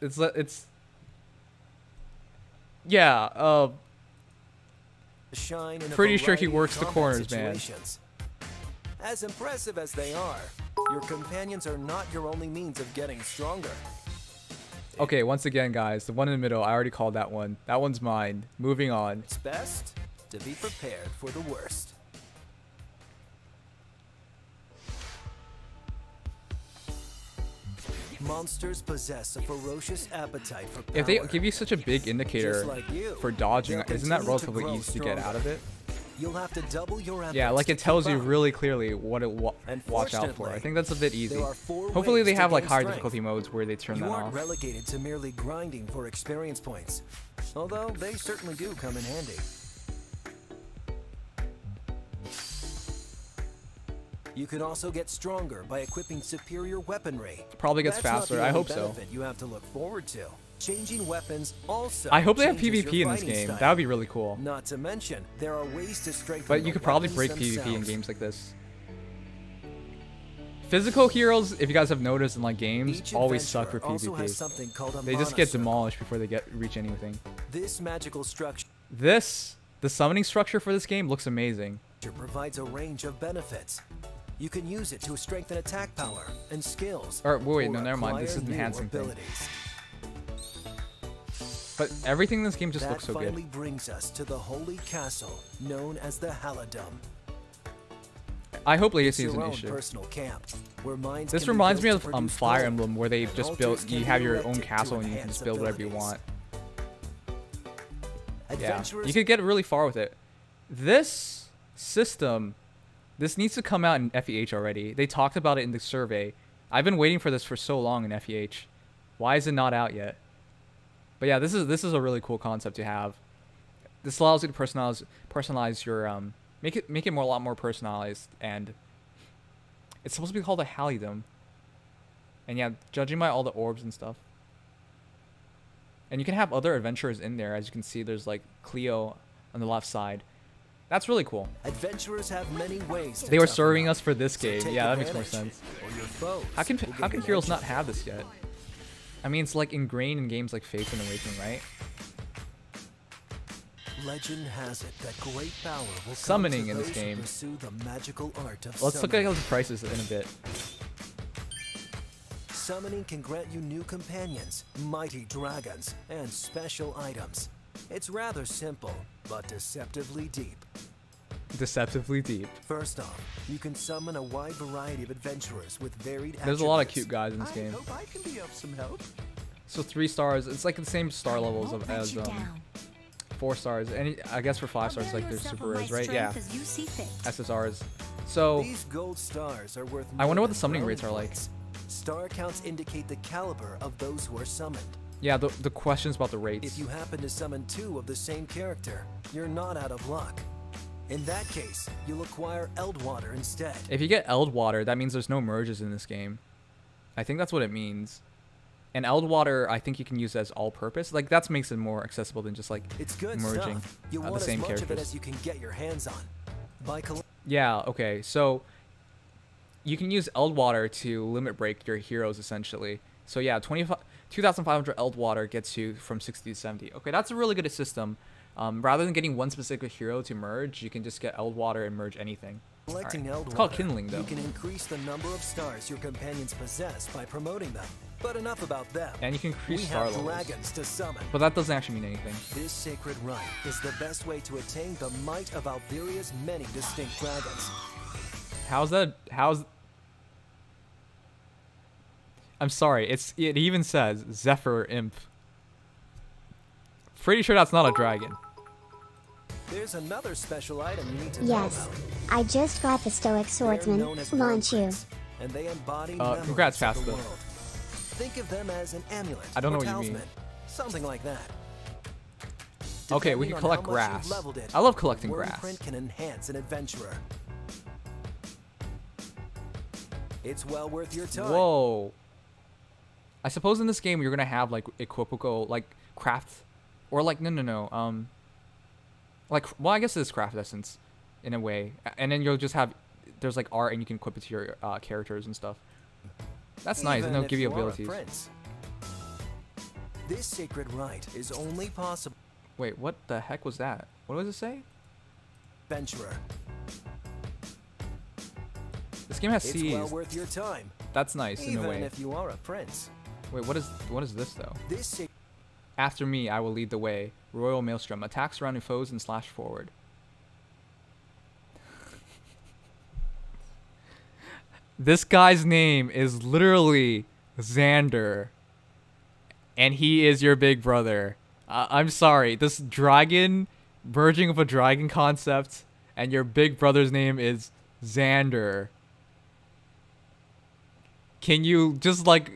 [SPEAKER 1] It's yeah.
[SPEAKER 2] Shine in a
[SPEAKER 1] Pretty sure he
[SPEAKER 2] variety of
[SPEAKER 1] works the
[SPEAKER 2] combat
[SPEAKER 1] corners, man.
[SPEAKER 2] situations. As impressive as they are, your companions are not your only means of getting stronger.
[SPEAKER 1] Okay, once again, guys, the one in the middle, I already called that one. That one's mine. Moving on.
[SPEAKER 2] It's best to be prepared for the worst. Monsters possess a ferocious appetite for power.
[SPEAKER 1] If they give you such a big indicator
[SPEAKER 2] Just like you,
[SPEAKER 1] for dodging,
[SPEAKER 2] they'll
[SPEAKER 1] isn't that
[SPEAKER 2] continue to
[SPEAKER 1] relatively
[SPEAKER 2] grow
[SPEAKER 1] easy to get out of it?
[SPEAKER 2] You'll have to double your efforts.
[SPEAKER 1] Yeah, like it
[SPEAKER 2] to
[SPEAKER 1] tells
[SPEAKER 2] keep
[SPEAKER 1] you
[SPEAKER 2] up.
[SPEAKER 1] really clearly what to watch out for. I think that's a bit easy.
[SPEAKER 2] There are 4
[SPEAKER 1] Hopefully
[SPEAKER 2] ways
[SPEAKER 1] they
[SPEAKER 2] to
[SPEAKER 1] have like
[SPEAKER 2] gain
[SPEAKER 1] higher
[SPEAKER 2] strength.
[SPEAKER 1] difficulty modes where they turn
[SPEAKER 2] You
[SPEAKER 1] that
[SPEAKER 2] aren't
[SPEAKER 1] off.
[SPEAKER 2] relegated to merely grinding for experience points, although they certainly do come in handy. You can also get stronger by equipping superior weaponry.
[SPEAKER 1] Probably gets
[SPEAKER 2] That's not
[SPEAKER 1] faster.
[SPEAKER 2] the
[SPEAKER 1] I
[SPEAKER 2] only
[SPEAKER 1] hope so.
[SPEAKER 2] benefit you have to look forward to. Changing weapons also
[SPEAKER 1] I hope they have
[SPEAKER 2] changes
[SPEAKER 1] PvP
[SPEAKER 2] your
[SPEAKER 1] in this
[SPEAKER 2] fighting
[SPEAKER 1] game.
[SPEAKER 2] style.
[SPEAKER 1] That would be really cool.
[SPEAKER 2] Not to mention, there are ways to strengthen
[SPEAKER 1] But
[SPEAKER 2] the
[SPEAKER 1] you could probably break
[SPEAKER 2] weapons
[SPEAKER 1] PvP in
[SPEAKER 2] themselves.
[SPEAKER 1] games like this. Physical heroes, if you guys have noticed in like games,
[SPEAKER 2] Each
[SPEAKER 1] always suck for
[SPEAKER 2] adventurer also has
[SPEAKER 1] PvP.
[SPEAKER 2] something called a
[SPEAKER 1] They just
[SPEAKER 2] mana
[SPEAKER 1] get
[SPEAKER 2] circle.
[SPEAKER 1] demolished before they reach anything.
[SPEAKER 2] This magical structure
[SPEAKER 1] The summoning structure for this game looks amazing.
[SPEAKER 2] provides a range of benefits. You can use it to strengthen attack power and skills.
[SPEAKER 1] Or wait,
[SPEAKER 2] or
[SPEAKER 1] no, never mind. This
[SPEAKER 2] acquire
[SPEAKER 1] is
[SPEAKER 2] new
[SPEAKER 1] enhancing thing.
[SPEAKER 2] abilities.
[SPEAKER 1] But everything in this game just
[SPEAKER 2] That
[SPEAKER 1] looks so
[SPEAKER 2] finally
[SPEAKER 1] good.
[SPEAKER 2] brings us to the holy castle known as the Halidom.
[SPEAKER 1] I hope
[SPEAKER 2] It's
[SPEAKER 1] latency is
[SPEAKER 2] your
[SPEAKER 1] an
[SPEAKER 2] own
[SPEAKER 1] issue.
[SPEAKER 2] personal camp where mines
[SPEAKER 1] This
[SPEAKER 2] can be
[SPEAKER 1] reminds me
[SPEAKER 2] built
[SPEAKER 1] of
[SPEAKER 2] to produce
[SPEAKER 1] Fire
[SPEAKER 2] gold,
[SPEAKER 1] Emblem, where they
[SPEAKER 2] and
[SPEAKER 1] just
[SPEAKER 2] altars
[SPEAKER 1] built.
[SPEAKER 2] can
[SPEAKER 1] You
[SPEAKER 2] be
[SPEAKER 1] have your own
[SPEAKER 2] erected to
[SPEAKER 1] castle and you can
[SPEAKER 2] enhance
[SPEAKER 1] just build whatever you
[SPEAKER 2] abilities.
[SPEAKER 1] want. Yeah,
[SPEAKER 2] Adventurers
[SPEAKER 1] you could get really far with it. This system, this needs to come out in FEH already. They talked about it in the survey. I've been waiting for this for so long in FEH. Why is it not out yet? But yeah, this is a really cool concept to have. This allows you to personalize your make it more a lot more personalized, and it's supposed to be called a Halidom. And yeah, judging by all the orbs and stuff. And you can have other adventurers in there. As you can see, there's like Cleo on the left side. That's really cool.
[SPEAKER 2] Adventurers have many ways to
[SPEAKER 1] They were
[SPEAKER 2] toughen
[SPEAKER 1] serving
[SPEAKER 2] up.
[SPEAKER 1] us for this
[SPEAKER 2] So
[SPEAKER 1] game.
[SPEAKER 2] take
[SPEAKER 1] Yeah, that makes more
[SPEAKER 2] advantage,
[SPEAKER 1] sense.
[SPEAKER 2] or your foes
[SPEAKER 1] How can
[SPEAKER 2] will get
[SPEAKER 1] heroes not
[SPEAKER 2] advantage.
[SPEAKER 1] have this yet? I mean, it's like ingrained in games like Faith and Awakening, right?
[SPEAKER 2] Legend has it that great power will
[SPEAKER 1] Summoning
[SPEAKER 2] come to
[SPEAKER 1] in this
[SPEAKER 2] those who
[SPEAKER 1] game.
[SPEAKER 2] pursue the magical art of
[SPEAKER 1] Let's look at
[SPEAKER 2] summoning.
[SPEAKER 1] the prices in a bit.
[SPEAKER 2] Summoning can grant you new companions, mighty dragons, and special items. It's rather simple, but deceptively deep.
[SPEAKER 1] Deceptively deep.
[SPEAKER 2] First off, you can summon a wide variety of adventurers with varied
[SPEAKER 1] There's a lot of
[SPEAKER 2] attributes.
[SPEAKER 1] cute guys in this
[SPEAKER 6] I
[SPEAKER 1] game.
[SPEAKER 6] hope I can be of some help.
[SPEAKER 1] So 3 stars. It's like the same star levels
[SPEAKER 4] Won't
[SPEAKER 1] of
[SPEAKER 4] let
[SPEAKER 1] as
[SPEAKER 4] you down.
[SPEAKER 1] 4 stars. And I guess for 5 stars,
[SPEAKER 4] Avail
[SPEAKER 1] like there's
[SPEAKER 4] yourself
[SPEAKER 1] super
[SPEAKER 4] of my
[SPEAKER 1] rares, right? Yeah.
[SPEAKER 4] strength as you see fit.
[SPEAKER 1] SSRs. So
[SPEAKER 2] These gold stars are worth
[SPEAKER 1] I wonder
[SPEAKER 2] more
[SPEAKER 1] what the
[SPEAKER 2] than
[SPEAKER 1] summoning
[SPEAKER 2] brownie
[SPEAKER 1] rates are like.
[SPEAKER 2] points. Star counts indicate the caliber of those who are summoned.
[SPEAKER 1] yeah, the questions about the rates.
[SPEAKER 2] If you happen to summon 2 of the same character, you're not out of luck. In that case, you'll acquire Eldwater instead.
[SPEAKER 1] If you get Eldwater, that means there's no merges in this game. I think that's what it means. And Eldwater, I think you can use as all-purpose. Like that makes it more accessible than just like
[SPEAKER 2] It's good
[SPEAKER 1] merging
[SPEAKER 2] stuff. You
[SPEAKER 1] the
[SPEAKER 2] want
[SPEAKER 1] same
[SPEAKER 2] as much of it
[SPEAKER 1] characters.
[SPEAKER 2] as you can get your hands on. By
[SPEAKER 1] Yeah, okay. So you can use Eldwater to limit break your heroes essentially. So yeah, 2,500 Eldwater gets you from 60 to 70. Okay, that's a really good system. Rather than getting one specific hero to merge, you can just get Eldwater and merge anything.
[SPEAKER 2] collecting
[SPEAKER 1] Alright.
[SPEAKER 2] Eldwater,
[SPEAKER 1] It's called kindling though.
[SPEAKER 2] you can increase the number of stars your companions possess by promoting them. But enough about them.
[SPEAKER 1] And you can increase
[SPEAKER 2] we
[SPEAKER 1] star
[SPEAKER 2] have
[SPEAKER 1] levels.
[SPEAKER 2] dragons to summon.
[SPEAKER 1] But that doesn't actually mean anything.
[SPEAKER 2] This sacred rite is the best way to attain the might of Alviria's many distinct dragons.
[SPEAKER 1] How's I'm sorry, it even says Zephyr Imp. Pretty sure that's not a dragon.
[SPEAKER 2] There's another special item you need to know
[SPEAKER 5] Yes,
[SPEAKER 2] about.
[SPEAKER 5] I just got the Stoic
[SPEAKER 2] They're
[SPEAKER 5] Swordsman,
[SPEAKER 2] known as
[SPEAKER 5] Manchu.
[SPEAKER 2] words, and they embody memories
[SPEAKER 1] congrats,
[SPEAKER 2] of the
[SPEAKER 1] Fasta.
[SPEAKER 2] world. Think of them as an amulet.
[SPEAKER 1] I don't know
[SPEAKER 2] or
[SPEAKER 1] what you mean.
[SPEAKER 2] talisman, something like that.
[SPEAKER 1] Okay, we
[SPEAKER 2] Depending
[SPEAKER 1] can
[SPEAKER 2] on
[SPEAKER 1] collect
[SPEAKER 2] how much you've
[SPEAKER 1] grass.
[SPEAKER 2] leveled it,
[SPEAKER 1] I love collecting
[SPEAKER 2] the word
[SPEAKER 1] grass.
[SPEAKER 2] print can enhance an adventurer. It's well worth your time.
[SPEAKER 1] Whoa. I suppose in this game you're gonna have like equivocal like craft, or like no. Like well I guess it's craft essence, in a way, and then you'll just have there's like art and you can equip it to your characters and stuff. That's nice, and
[SPEAKER 2] Even
[SPEAKER 1] they'll
[SPEAKER 2] if
[SPEAKER 1] give you
[SPEAKER 2] are a
[SPEAKER 1] abilities.
[SPEAKER 2] prince. This sacred rite is only possible.
[SPEAKER 1] Wait, what the heck was that? What does it say?
[SPEAKER 2] Adventurer.
[SPEAKER 1] This game has
[SPEAKER 2] It's
[SPEAKER 1] C's.
[SPEAKER 2] well worth your time,
[SPEAKER 1] That's nice in a
[SPEAKER 2] even
[SPEAKER 1] way.
[SPEAKER 2] if you are a prince.
[SPEAKER 1] Wait, what is this though?
[SPEAKER 2] This
[SPEAKER 1] After me, I will lead the way. Royal Maelstrom attacks surrounding foes and slash forward. This guy's name is literally Xander, and he is your big brother. I'm sorry, this dragon, merging of a dragon concept, and your big brother's name is Xander. Can you just like,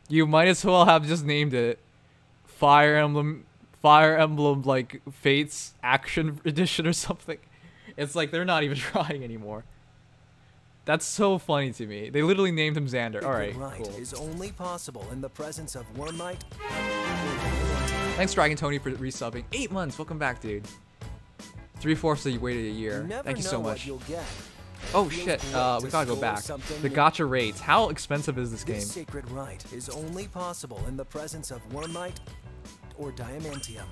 [SPEAKER 1] you might as well have just named it Fire Emblem like Fates Action Edition or something. It's like they're not even trying anymore. That's so funny to me. They literally named him Xander. All right, cool.
[SPEAKER 2] is only possible in the presence of Wormite.
[SPEAKER 1] Thanks, Dragon Tony, for resubbing. 8 months. Welcome back, dude. 3/4 that you waited a year. Thank you so much. Oh shit. We gotta go back. The gacha rates. How expensive is this game?
[SPEAKER 2] This sacred rite is only possible in the presence of Wormite or Diamantium.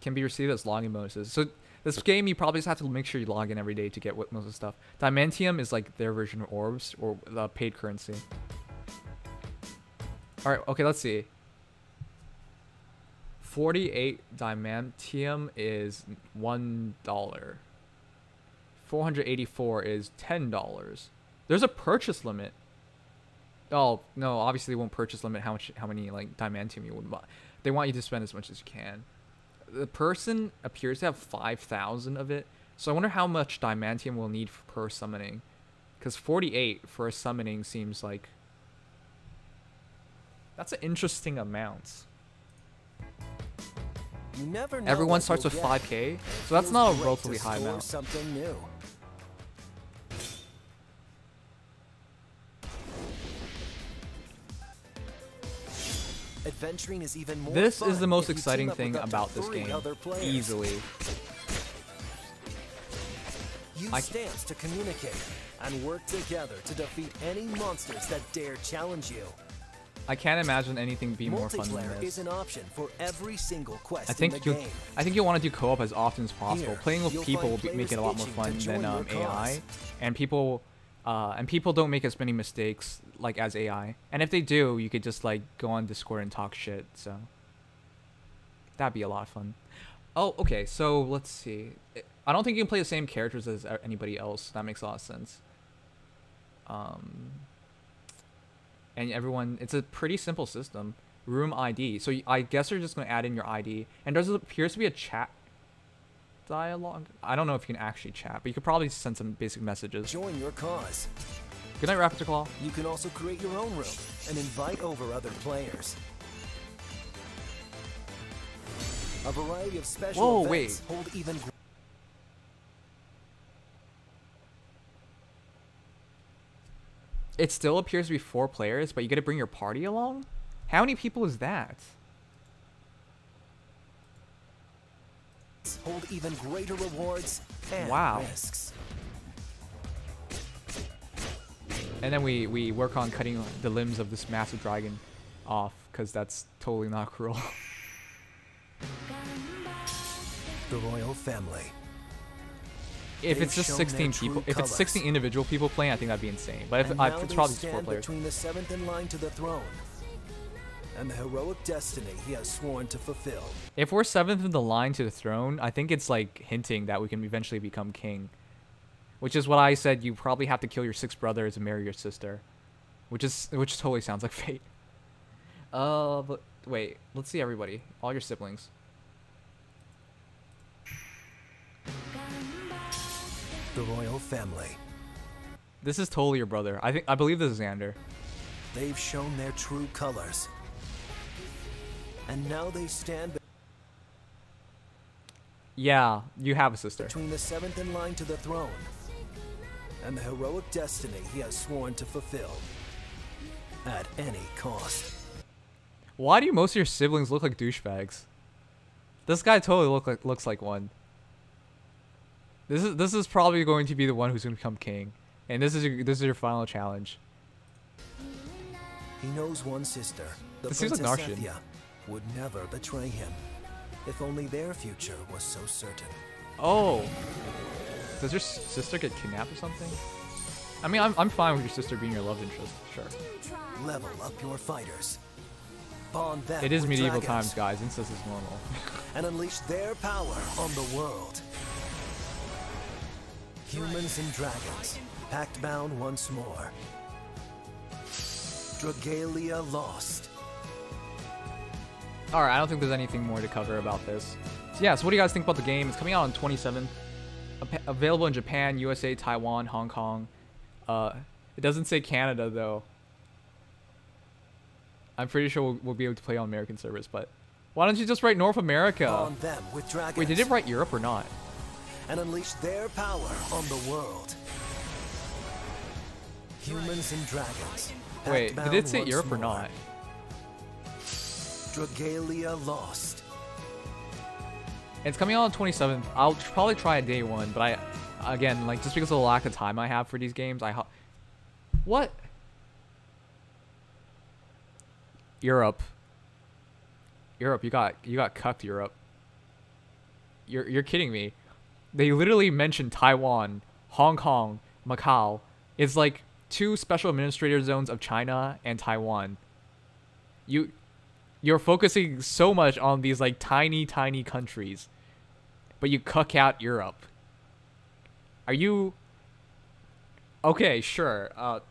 [SPEAKER 1] Can be received as login bonuses. So this game, you probably just have to make sure you log in every day to get most of the stuff. Diamantium is like their version of orbs or the paid currency. All right. Okay. Let's see. 48 Diamantium is $1. 484 is $10. There's a purchase limit. Oh no, obviously they won't purchase limit how many like Diamantium you would buy. They want you to spend as much as you can. The person appears to have 5,000 of it, so I wonder how much Diamantium we'll need per summoning. Because 48 for a summoning seems like that's an interesting amount.
[SPEAKER 2] You never know.
[SPEAKER 1] Everyone starts with 5k, so that's not a relatively high amount.
[SPEAKER 2] Something new. Adventuring is even more
[SPEAKER 1] This
[SPEAKER 2] fun
[SPEAKER 1] is the most
[SPEAKER 2] if you
[SPEAKER 1] exciting
[SPEAKER 2] team up
[SPEAKER 1] thing
[SPEAKER 2] with up to
[SPEAKER 1] about this
[SPEAKER 2] 3
[SPEAKER 1] game,
[SPEAKER 2] other players.
[SPEAKER 1] easily.
[SPEAKER 2] Use stamps to communicate and work together to defeat any monsters that dare challenge you.
[SPEAKER 1] I can't imagine anything being more fun than
[SPEAKER 2] Multiplayer
[SPEAKER 1] this.
[SPEAKER 2] is an option for every single quest
[SPEAKER 1] I think
[SPEAKER 2] in the game.
[SPEAKER 1] you'll want to do co-op as often as possible.
[SPEAKER 2] Here,
[SPEAKER 1] Playing with
[SPEAKER 2] you'll
[SPEAKER 1] people will
[SPEAKER 2] find
[SPEAKER 1] make it a lot more
[SPEAKER 2] players
[SPEAKER 1] fun
[SPEAKER 2] itching
[SPEAKER 1] than
[SPEAKER 2] to join your
[SPEAKER 1] AI,
[SPEAKER 2] cause.
[SPEAKER 1] and people don't make as many mistakes like as AI. And if they do, you could just like go on Discord and talk shit. So that'd be a lot of fun. Oh, okay. So let's see. I don't think you can play the same characters as anybody else. That makes a lot of sense. And everyone, it's a pretty simple system. Room ID. So I guess you're just going to add in your ID. And there appears to be a chat dialogue. I don't know if you can actually chat, but you could probably send some basic messages.
[SPEAKER 2] Join your cause.
[SPEAKER 1] Good night, Raptor Claw.
[SPEAKER 2] You can also create your own room and invite over other players. A variety of special events hold even.
[SPEAKER 1] It still appears to be 4 players, but you get to bring your party along? How many people is that?
[SPEAKER 2] Hold even greater rewards and risks.
[SPEAKER 1] And then we work on cutting the limbs of this massive dragon off, because that's totally not cruel.
[SPEAKER 2] The royal family.
[SPEAKER 1] If it's just 16 people, if it's 16 individual people playing, I think that'd be insane. But if it's probably just 4 players.
[SPEAKER 2] Between the 7th in line to the throne and the heroic destiny he has sworn to fulfill.
[SPEAKER 1] If we're 7th in the line to the throne, I think it's like hinting that we can eventually become king. Which is what I said, you probably have to kill your 6 brothers and marry your sister. Which totally sounds like fate. But wait, let's see everybody. All your siblings.
[SPEAKER 2] The royal family.
[SPEAKER 1] This is totally your brother. I believe this is Xander.
[SPEAKER 2] They've shown their true colors. And now they stand
[SPEAKER 1] Yeah, you have a sister.
[SPEAKER 2] between the 7th in line to the throne and the heroic destiny he has sworn to fulfill at any cost.
[SPEAKER 1] Why do most of your siblings look like douchebags? This guy totally looks like one. This is probably going to be the one who's going to become king, and this is your final challenge.
[SPEAKER 2] He knows one sister, the
[SPEAKER 1] This seems like
[SPEAKER 2] Princess
[SPEAKER 1] Narshin.
[SPEAKER 2] Ephia, would never betray him. If only their future was so certain.
[SPEAKER 1] Oh, does your sister get kidnapped or something? I mean, I'm fine with your sister being your love interest, sure.
[SPEAKER 2] Level up your fighters. Bond them
[SPEAKER 1] It is
[SPEAKER 2] with
[SPEAKER 1] medieval
[SPEAKER 2] dragons
[SPEAKER 1] times, guys. Incest is normal.
[SPEAKER 2] and unleash their power on the world. Humans and dragons, pact bound once more. Dragalia lost.
[SPEAKER 1] Alright, I don't think there's anything more to cover about this. So yeah, so what do you guys think about the game? It's coming out on 27th. Available in Japan, USA, Taiwan, Hong Kong. It doesn't say Canada, though. I'm pretty sure we'll be able to play on American servers, but... Why don't you just write North America?
[SPEAKER 2] Bond them with dragons.
[SPEAKER 1] Wait, did it write Europe or not?
[SPEAKER 2] And unleash their power on the world. Humans and dragons.
[SPEAKER 1] Wait, did it say
[SPEAKER 2] once
[SPEAKER 1] Europe or
[SPEAKER 2] more.
[SPEAKER 1] not?
[SPEAKER 2] Dragalia lost.
[SPEAKER 1] It's coming out on 27th. I'll probably try it day one, but again, like, just because of the lack of time I have for these games, what? Europe, you got cucked, Europe. You're kidding me. They literally mentioned Taiwan, Hong Kong, Macau. It's like 2 special administrator zones of China and Taiwan. You're focusing so much on these like tiny countries, but you cuck out Europe. Are you okay? Sure.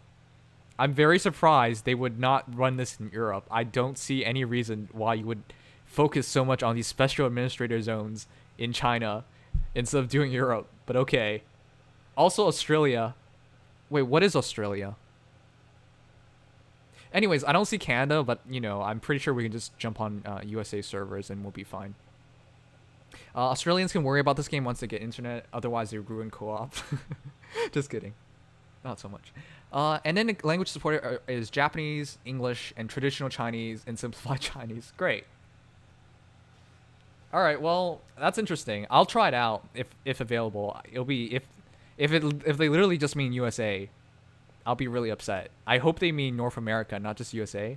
[SPEAKER 1] I'm very surprised they would not run this in Europe. I don't see any reason why you would focus so much on these special administrator zones in China instead of doing Europe, but okay. Also Australia. Wait, what is Australia? Anyways, I don't see Canada, but, you know, I'm pretty sure we can just jump on USA servers and we'll be fine. Australians can worry about this game once they get internet, otherwise they ruin co-op. Just kidding. Not so much. And then the language support is Japanese, English, and traditional Chinese, and simplified Chinese. Great. All right, well, that's interesting. I'll try it out if available. It'll be if they literally just mean USA, I'll be really upset. I hope they mean North America, not just USA.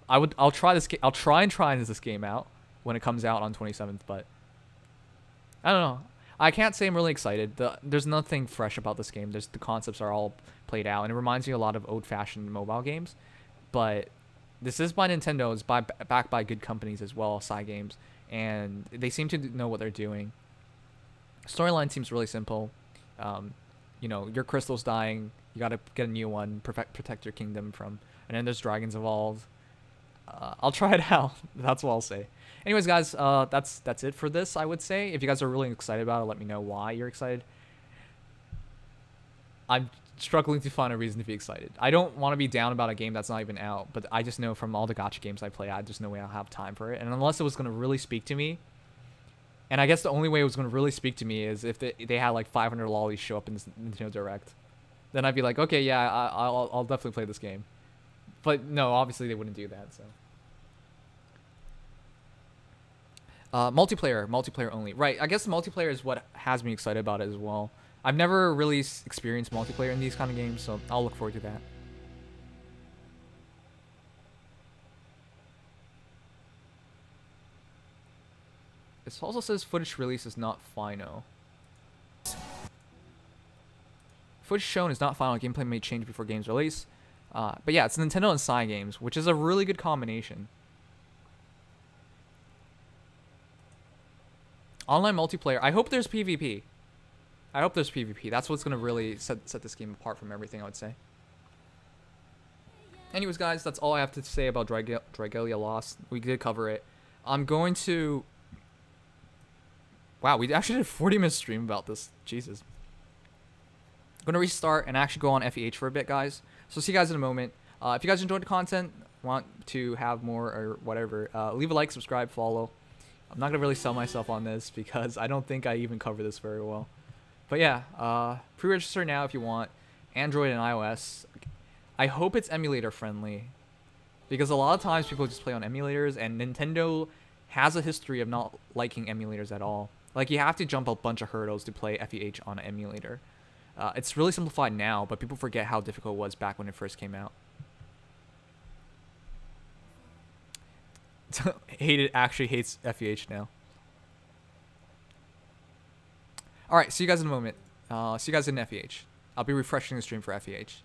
[SPEAKER 1] I'll try this. I'll try this game out when it comes out on 27th, but I don't know. I can't say I'm really excited. There's nothing fresh about this game. The concepts are all played out, and it reminds me a lot of old-fashioned mobile games. But this is by Nintendo. It's backed by good companies as well, Cygames, and they seem to know what they're doing. Storyline seems really simple. You know, your crystal's dying. You gotta get a new one. Protect your kingdom from. And then there's dragons involved. I'll try it out. That's what I'll say. Anyways, guys, that's it for this, I would say. If you guys are really excited about it, let me know why you're excited. I'm struggling to find a reason to be excited. I don't want to be down about a game that's not even out, but I just know from all the gacha games I play, I just no way I'll have time for it. And unless it was going to really speak to me, and I guess the only way it was going to really speak to me is if they had like 500 lollies show up in Nintendo Direct. Then I'd be like, okay, yeah, I'll definitely play this game. But no, obviously they wouldn't do that, so. Multiplayer only. Right, I guess multiplayer is what has me excited about it as well. I've never really experienced multiplayer in these kind of games, so I'll look forward to that. It also says footage release is not final. Footage shown is not final. Gameplay may change before game's release. But yeah, it's Nintendo and Cygames, which is a really good combination. Online multiplayer. I hope there's PvP. I hope there's PvP. That's what's going to really set this game apart from everything, I would say. Anyways, guys, that's all I have to say about Dragalia Lost. We did cover it. I'm going to... Wow, we actually did a 40-minute stream about this. Jesus. I'm going to restart and actually go on FEH for a bit, guys. So see you guys in a moment. If you guys enjoyed the content, want to have more or whatever, leave a like, subscribe, follow. I'm not going to really sell myself on this because I don't think I even cover this very well. But yeah, pre-register now if you want. Android and iOS. I hope it's emulator friendly, because a lot of times people just play on emulators, and Nintendo has a history of not liking emulators at all. Like, you have to jump a bunch of hurdles to play FEH on an emulator. It's really simplified now, but people forget how difficult it was back when it first came out. Actually hates FEH now. Alright, see you guys in a moment. See you guys in FEH. I'll be refreshing the stream for FEH.